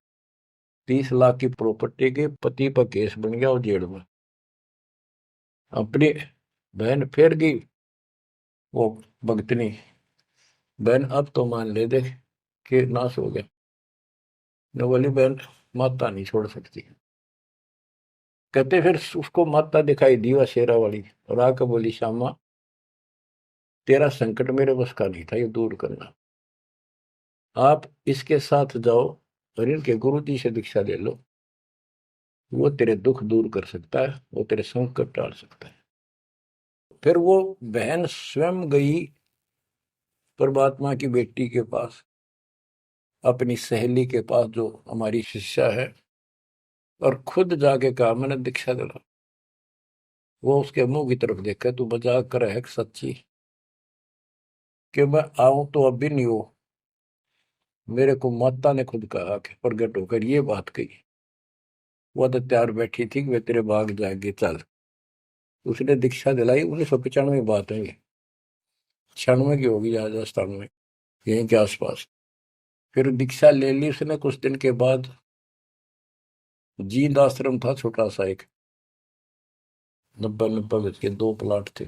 30 लाख की प्रॉपर्टी के पति पर केस बन गया और जेल में। अपनी बहन फिर गई वो भगतनी, बहन अब तो मान ले दे कि नाश हो गया। ने बोली बहन माता नहीं छोड़ सकती। कहते फिर उसको माता दिखाई दी वह शेरा वाली, और आकर बोली श्यामा तेरा संकट मेरे बस का नहीं था ये दूर करना, आप इसके साथ जाओ और इनके गुरु जी से दीक्षा ले लो, वो तेरे दुख दूर कर सकता है, वो तेरे संकट टाल सकता है। फिर वो बहन स्वयं गई परमात्मा की बेटी के पास, अपनी सहेली के पास जो हमारी शिष्या है, और खुद जाके कहा मैंने दीक्षा दिला। वो उसके मुंह की तरफ देखा, तू मजाक कर है सच्ची कि मैं आऊं तो अब भी नहीं हो, मेरे को माता ने खुद कहा कि प्रगट होकर ये बात कही। वो तो तैयार बैठी थी कि वे तेरे भाग जाएंगे चल। उसने दीक्षा दिलाई, 1995 बात है ये, 96 की होगी राजस्थान में यहीं के आसपास। फिर दीक्षा ले ली उसने, कुछ दिन के बाद जींद आश्रम था छोटा सा एक, 90 90 गज के 2 प्लाट थे,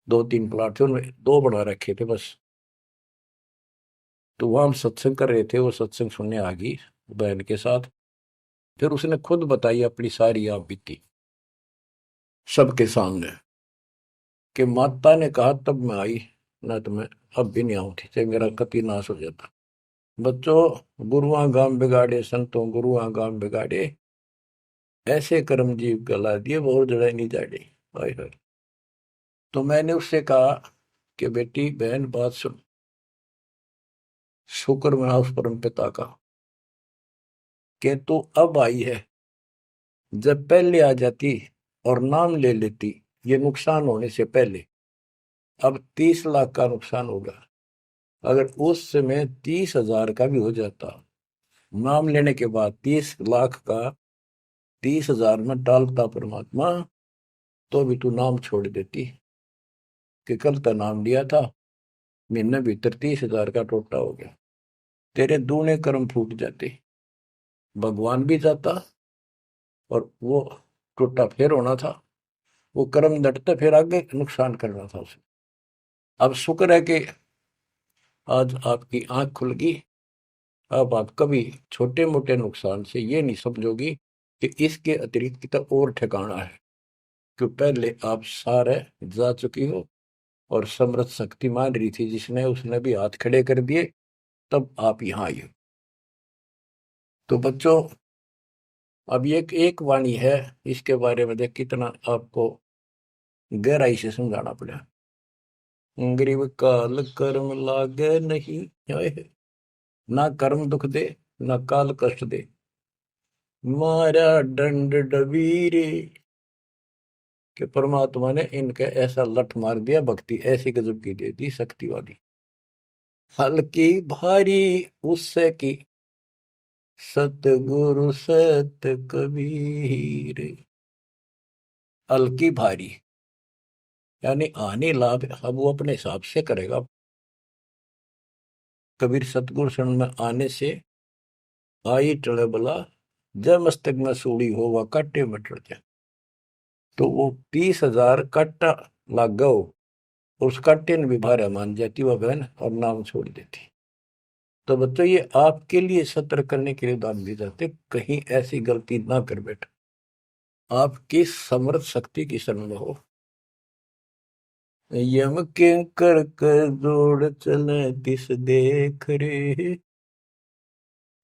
2 3 प्लाट थे, उनमें 2 बना रखे थे बस। तो वहां हम सत्संग कर रहे थे, वो सत्संग सुनने आ गई बहन के साथ। फिर उसने खुद बताई अपनी सारी आप बीती सबके सामने, कि माता ने कहा तब मैं आई, ना तो मैं अब भी नहीं आऊंगी, चाहे मेरा कति नाश हो जाता। बच्चों गुरुआ गांव बिगाड़े संतों गुरुआ गांव बिगाड़े, ऐसे कर्म जीव गला दिए और जड़े नहीं जाड़े। हाय हाय। तो मैंने उससे कहा कि बेटी बहन बात सुन, शुक्र मना उस परम पिता का कि तू अब आई है, जब पहले आ जाती और नाम ले लेती ये नुकसान होने से पहले, अब 30 लाख का नुकसान होगा। अगर उस समय 30,000 का भी हो जाता, नाम लेने के बाद 30 लाख का 30,000 में डालता परमात्मा, तो भी तू नाम छोड़ देती कि कल का नाम लिया था, महीने भीतर 30,000 का टोटा हो गया, तेरे दूने कर्म फूट जाते, भगवान भी जाता और वो टोटा फिर होना था, वो कर्म डटते फिर आगे नुकसान करना था उसे। अब शुक्र है कि आज आपकी आंख खुल गई, अब आप कभी छोटे मोटे नुकसान से ये नहीं समझोगी कि इसके अतिरिक्त कितना और ठिकाना है, कि पहले आप सारे जा चुकी हो और समृद्ध शक्ति मान रही थी जिसने, उसने भी हाथ खड़े कर दिए, तब आप यहाँ आई हो। तो बच्चों अब ये एक वाणी है, इसके बारे में देख कितना आपको गहराई से समझाना पड़ा। गरीब काल कर्म लागे नहीं, हाय हाय। ना कर्म दुख दे ना काल कष्ट दे, मारा दंड डबीरे, कि परमात्मा ने इनके ऐसा लठ मार दिया, भक्ति ऐसी गजब की दे दी शक्ति वाली। हल्की भारी उससे की सतगुरु सत कबीर। हल्की भारी यानी आने लाभ अब वो अपने हिसाब से करेगा। कबीर सतगुरु शरण में आने से आई टले बला, जय मस्तक में सूड़ी हो वह काटे में टल जाए। तो वो 30,000 काटा लाग गो, उसका टिन भी भारा मान जाती वह बहन और नाम छोड़ देती। तो बच्चों ये आपके लिए सत्र करने के लिए उदाहरण दिए जाते, कहीं ऐसी गलती ना कर बैठो, आपकी समर्थ शक्ति की शरण में हो। यम के कर कर जोड़ चले तिस देख रे,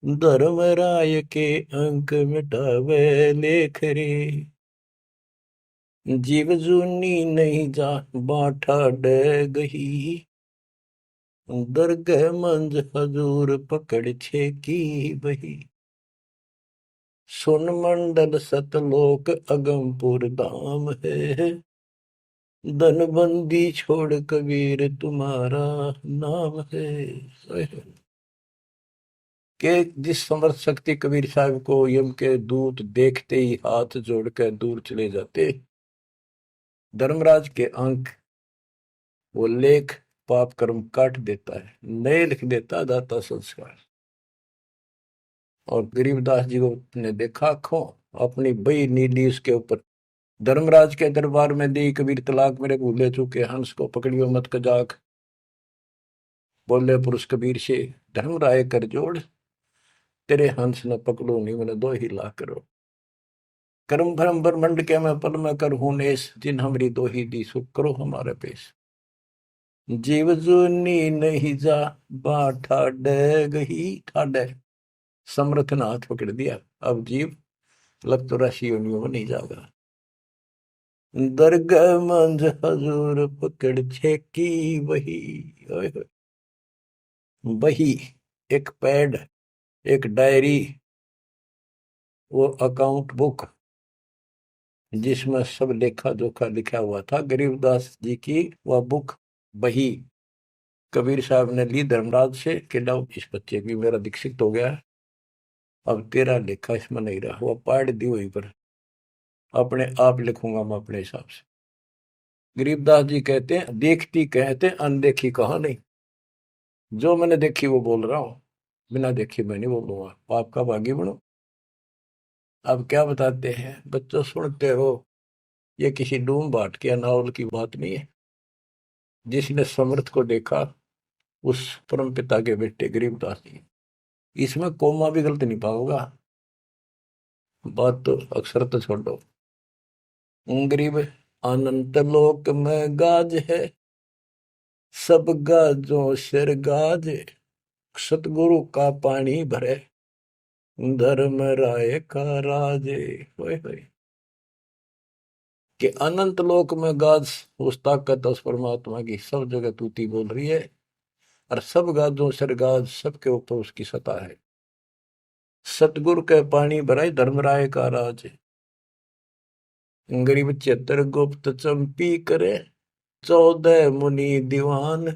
धर्मराय के अंक मिटावे लेख रे, जीव जूनी नहीं जा बाठा डे गही, दरगह मंज हजूर पकड़ छे की बही, सुन मंडल सतलोक अगमपुर धाम है, धनबंदी छोड़ कबीर तुम्हारा नाम है। के जिस समर्थ शक्ति कबीर साहब को यम के दूत देखते ही हाथ जोड़कर दूर चले जाते, धर्मराज के अंक वो लेख पाप कर्म काट देता है, नए लिख देता दाता संस्कार। और गरीबदास जी को ने देखा आंखों, अपनी बई नीली उसके ऊपर, धर्मराज के दरबार में दी कबीर तलाक मेरे भूले चूके, हंस को पकड़ियो मत कजाक, बोले पुरुष कबीर से धर्मराय कर जोड़, तेरे हंस न पकड़ो नहीं मैंने दो ही ला करो, कर्म भरम ब्रह्मंड के मैं पल में कर हूं नेस, जिन हमरी दो ही दी सुख करो हमारे पेश, जीव जुनी नहीं जा बा ठाडे गही, ठाडे समर्थ ने हाथ पकड़ दिया, अब जीव लग तो राशि योनियों में नहीं जाएगा, दरगाह मंझ हजूर पकड़ छे की वही, वही एक पैड, एक डायरी, वो अकाउंट बुक जिसमें सब लेखा जोखा लिखा हुआ था, गरीबदास जी की वह बुक बही कबीर साहब ने ली धर्मराज से कि लो इस बच्चे की मेरा दीक्षित हो गया, अब तेरा लेखा इसमें नहीं रहा, वो पाड़ दी वहीं पर, अपने आप लिखूंगा मैं अपने हिसाब से। गरीबदास जी कहते हैं देखती कहते अनदेखी कहा नहीं, जो मैंने देखी वो बोल रहा हूं, बिना देखी मैं नहीं बोलूंगा, पाप का भागी बनो। अब क्या बताते हैं बच्चों, सुनते हो, ये किसी डूम बाट के नावल की बात नहीं है, जिसने समर्थ को देखा उस परम पिता के बेटे गरीबदास जी, इसमें कोमा भी गलत नहीं पाओगा, बात तो अक्षर तो छोड़ दो। गरीब अनंत लोक में गाज है, सब गाजों सिर गाज, सतगुरु का पानी भरे, धर्म राय का राजे, होए होए कि अनंत लोक में गाज, उस ताकत उस परमात्मा की सब जगह तूती बोल रही है, और सब गाजों सिर गाज, सबके ऊपर उसकी सत्ता है, सतगुरु के पानी भराई धर्मराय का राज, गरीब चतर गुप्त चंपी करे, 14 मुनि दीवान,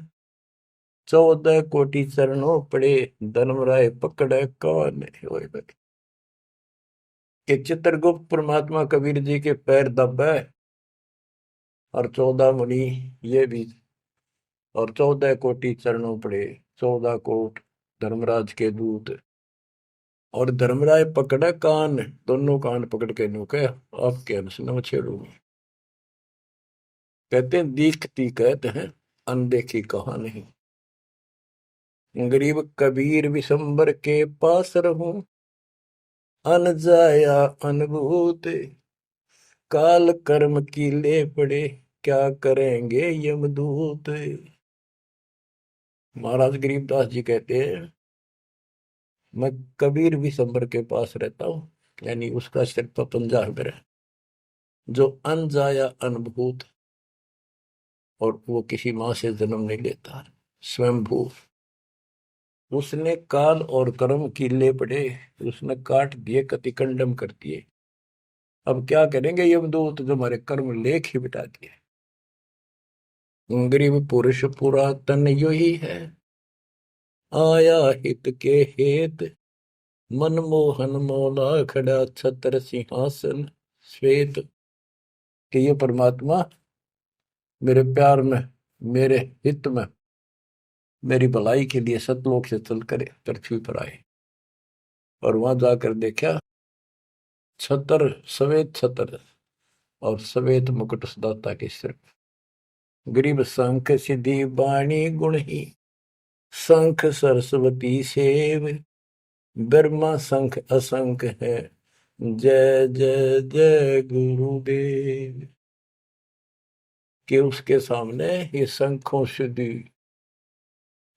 14 कोटि चरणों पड़े, धर्मराय पकड़े कौन, कि चित्रगुप्त परमात्मा कबीर जी के पैर दबे, और 14 मुनि ये भी, और 14 कोटि चरणों पड़े, 14 कोट धर्मराज के दूत, और धर्मराय पकड़े कान, दोनों कान पकड़ के नु के आपके अंश न छेड़ूंगी। कहते हैं दीखती कहते हैं अनदेखी कहा नहीं, गरीब कबीर विशंबर के पास रहूं, अन जाया अनुभूत, काल कर्म की ले पड़े, क्या करेंगे यमदूत। महाराज गरीबदास जी कहते हैं मैं कबीर विशंबर के पास रहता हूं, यानी उसका सिर पर पंजा है मेरा, जो अनजाया अनुभूत, और वो किसी माँ से जन्म नहीं लेता, स्वयंभू, उसने काल और कर्म की ले पड़े, उसने काट दिए, कतिकंडम कर दिए, अब क्या करेंगे यमदूत, जो हमारे कर्म लेख ही बिटा दिए। गरीब पुरुष पुरातन यो ही है, आया हित के हेत, मनमोहन मौला खड़ा छत्र सिंहासन श्वेत, कि ये परमात्मा मेरे प्यार में, मेरे हित में, मेरी भलाई के लिए सतलोक से चल कर पृथ्वी पर आए, और वहां जाकर देखा छतर, श्वेत छतर और श्वेत मुकुट दाता के सिर, गरीब शंख सिद्धि बाणी गुण ही, शंख सरस्वती सेव, ब्रह्मा शंख असंख है, जय जय जय गुरुदेव। कि उसके सामने ये शंखों सिद्धि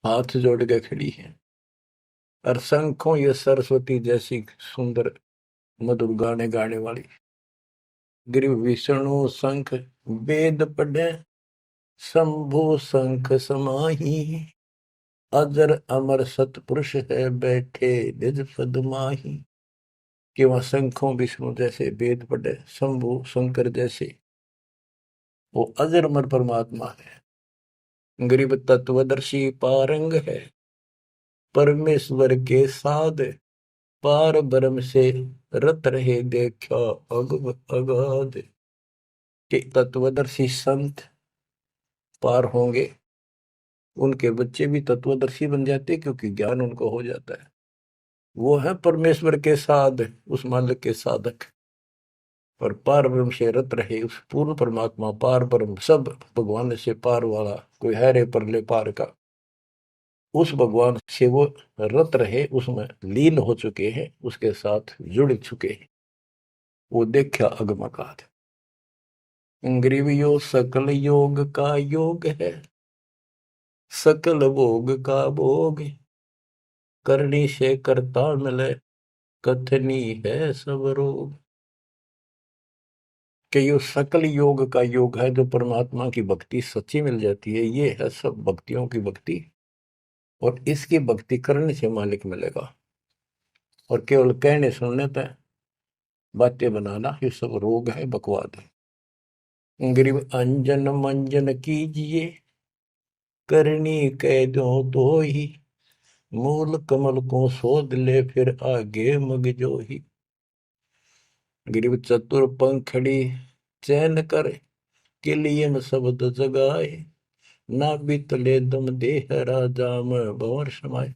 हाथ जोड़ के खड़ी है, और शंखों ये सरस्वती जैसी सुंदर मधुर गाने गाने वाली। गिरि विष्णु शंख वेद पढ़े, शंभु शंख समाही, अजर अमर सतपुरुष है बैठे निज पद माही। कि वह शंखों विष्णु जैसे वेद पढ़े, शंभु शंकर जैसे वो अजर अमर परमात्मा है। गरीब तत्वदर्शी पारंग है, परमेश्वर के साध, पार ब्रह्म से रत रहे देखा अगाध। के तत्वदर्शी संत पार होंगे, उनके बच्चे भी तत्वदर्शी बन जाते क्योंकि ज्ञान उनको हो जाता है। वो है परमेश्वर के साध, उस मालिक के साधक, और पार ब्रह्म से रत रहे उस पूर्ण परमात्मा पार ब्रह्म सब भगवान से पार वाला कोई है रे परले पार का, उस भगवान से वो रत रहे, उसमें लीन हो चुके हैं, उसके साथ जुड़ चुके हैं। वो देखा अगमकाद। ग्रीवियो सकल योग का योग है, सकल भोग का भोग, करनी से करता मिले, कथनी है सब रोग। कि यो सकल योग का योग है, जो परमात्मा की भक्ति सच्ची मिल जाती है, ये है सब भक्तियों की भक्ति, और इसकी भक्ति करने से मालिक मिलेगा। और केवल कहने सुनने पर बातें बनाना ये सब रोग है, बकवाद है। गरीब अंजन मंजन कीजिए, करनी कह दो तो ही, मूल कमल को शोध ले फिर आगे मग जो ही। गरीब चतुर पंखड़ी चैन कर, किलियन शब्द जगाए, ना बीतले दम देह राजा में भंवर समाये।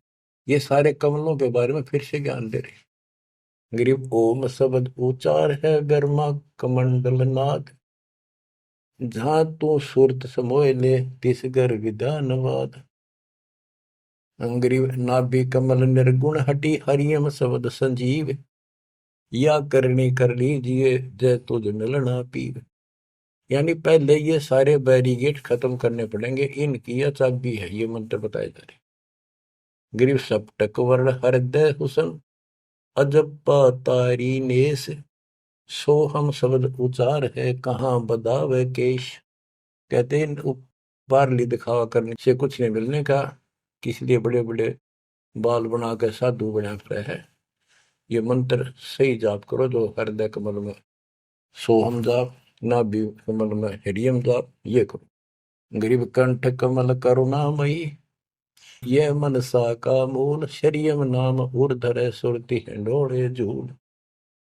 ये सारे कमलों के बारे में फिर से ज्ञान दे रहे। गरीब ओम शब्द उचार है गर्मा कमंडल नाद, जहां तू सुरत समोय ले तिस घर विधानवाद। गरीब नाभि कमल निर्गुण हटी, हरियम शब्द संजीव, या करनी कर लीजिए जय तुझ मिलना पीर। यानी पहले ये सारे बैरिगेट खत्म करने पड़ेंगे, इनकी यह चाबी है, ये मंत्र बताए जा रहे। गिरिव सपटक वर्ण हृदय हुसन, अजप्पा तारी नेस, सो हम शब्द उचार है कहाँ बदावे केश। कहते हैं बारली दिखावा करने से कुछ नहीं मिलने का, इसलिए बड़े बड़े बाल बना के साधु बना रहे है। ये मंत्र सही जाप करो, जो हृदय कमल में सोहम जाप, नाभि कमल में हरियम जाप, ये करो। गरीब कंठ कमल करुणामयी, ये मनसा का मूल, शरियम नाम ऊर्धर सुरति हिंडोड़े झूल।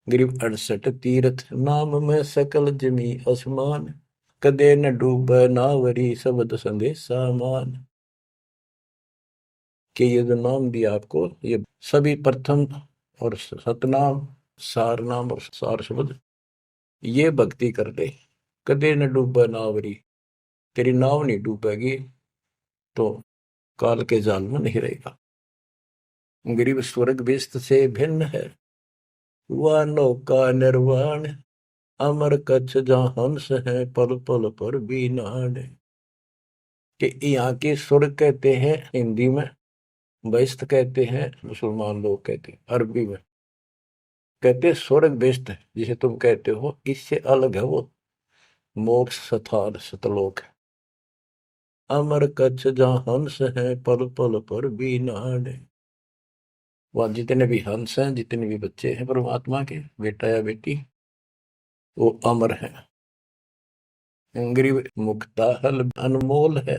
गरीब 68 तीर्थ नाम में सकल जमी आसमान, कदे न डूब नावरी शब्द संदेशा मान। कि ये जो नाम दिया आपको, ये सभी प्रथम और सतनाम, सार नाम और सार शब्द, ये भक्ति कर ले, कदे न डूबा नावरी, तेरी नाव नहीं डूबेगी तो काल के जाल में नहीं रहेगा। गरीब स्वर्ग बेस्त से भिन्न है, वह नौका निर्वाण, अमर कच्छ जहां हंस है पल पल पर बीनान। कि यहाँ के स्वर्ग कहते हैं हिंदी में, बेस्त कहते हैं मुसलमान लोग कहते हैं, अरबी में कहते स्वर्ग बेस्त है, जिसे तुम कहते हो, इससे अलग है वो मोक्ष स्थान सतलोक है। अमर कच्छ जहां हंस है पल पल पर बीनान। वहां जितने भी हंस हैं, जितने भी बच्चे हैं परमात्मा के, बेटा या बेटी, वो अमर है। गरीब मुक्ता हल अनमोल है,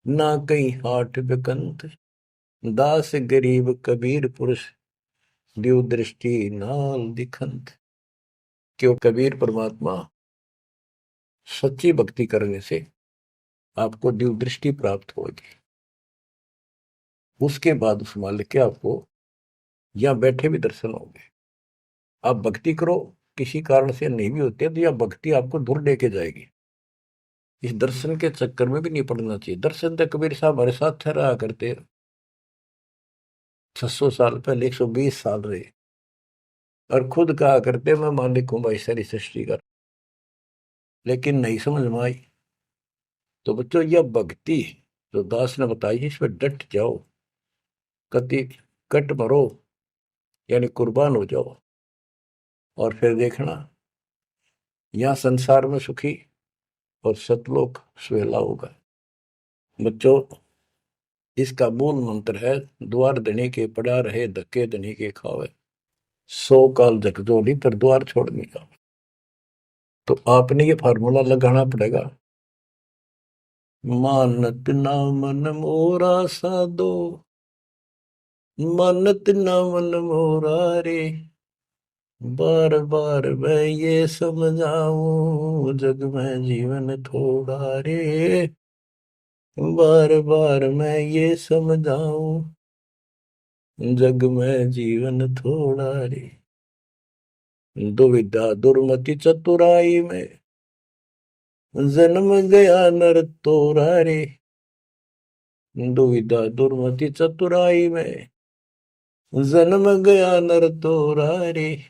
ना कहीं हाट बिकंत, दास गरीब कबीर पुरुष, दिव दृष्टि नाल दिखंत। क्यों कबीर परमात्मा सच्ची भक्ति करने से आपको दिव दृष्टि प्राप्त होगी। उसके बाद उस मालिक के आपको यहां बैठे भी दर्शन होंगे। आप भक्ति करो, किसी कारण से नहीं भी होते तो यह भक्ति आपको दूर लेके जाएगी। इस दर्शन के चक्कर में भी नहीं पड़ना चाहिए। दर्शन तो कबीर साहब हमारे साथ रहा करते, 600 साल पहले, 120 साल रहे, और खुद कहा करते मैं मालिक हूं भाई सारी सृष्टि का। लेकिन नहीं समझ में आई। तो बच्चों यह भक्ति जो दास ने बताई है, इस पर डट जाओ, कति कट मरो, यानी कुर्बान हो जाओ, और फिर देखना यहां संसार में सुखी और सतलोक सुहेला होगा। बच्चों इसका मूल मंत्र है, द्वार धनी के पड़ा रहे, धक्के धनी के खावे, 100 काल झकझोरी पर द्वार छोड़ने का। तो आपने ये फार्मूला लगाना पड़ेगा। मानत ना मन मोरा साधो, मानत ना मन मोरा रे, बार बार मैं ये समझाऊं, जग में जीवन थोड़ा रे, बार बार मैं ये समझाऊं, जग में जीवन थोड़ा रे। दुविधा दुर्मति चतुराई में, जन्म गया नर तोरा रे, दुविधा दुर्मति चतुराई में, जन्म गया नर तोरा रे,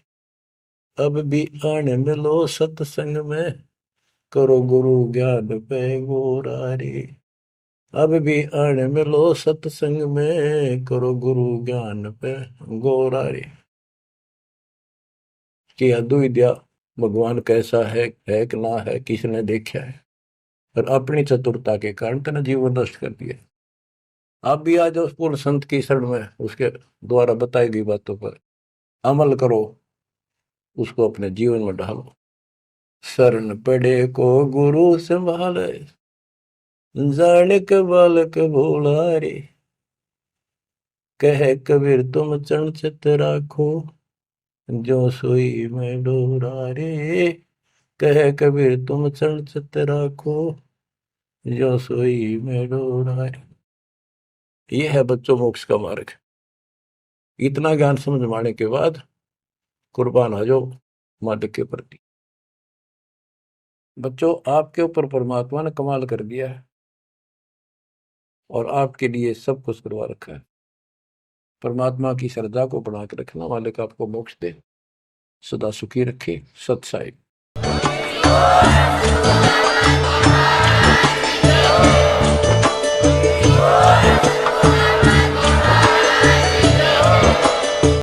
अब भी आने मिलो सत्संग में, करो गुरु ज्ञान पे गोरा रे। अब भी आने मिलो सत्संग में, करो गुरु ज्ञान पे गोरा रे। कि अद्विद्या भगवान कैसा है कि ना है, किसने देखा है, और अपनी चतुरता के कारण तेने जीवन नष्ट कर दिया। आप भी आ जाओ पूर्ण संत की शरण में, उसके द्वारा बताई गई बातों पर अमल करो, उसको अपने जीवन में ढालो। शरण पड़े को गुरु संभाले, जाने बालक भोला रे, कह कबीर तुम चरण चित राखो, जो सोई में डोरा रे, कह कबीर तुम चरण चित राखो, जो सोई में डोरा रे। ये है बच्चों मोक्ष का मार्ग। इतना ज्ञान समझ में आने के बाद कुर्बान आ जाओ मालिक के प्रति। बच्चों आपके ऊपर परमात्मा ने कमाल कर दिया है, और आपके लिए सब कुछ करवा रखा है। परमात्मा की श्रद्धा को बढ़ा के रखना, मालिक आपको मोक्ष दे, सदा सुखी रखे। सत साई।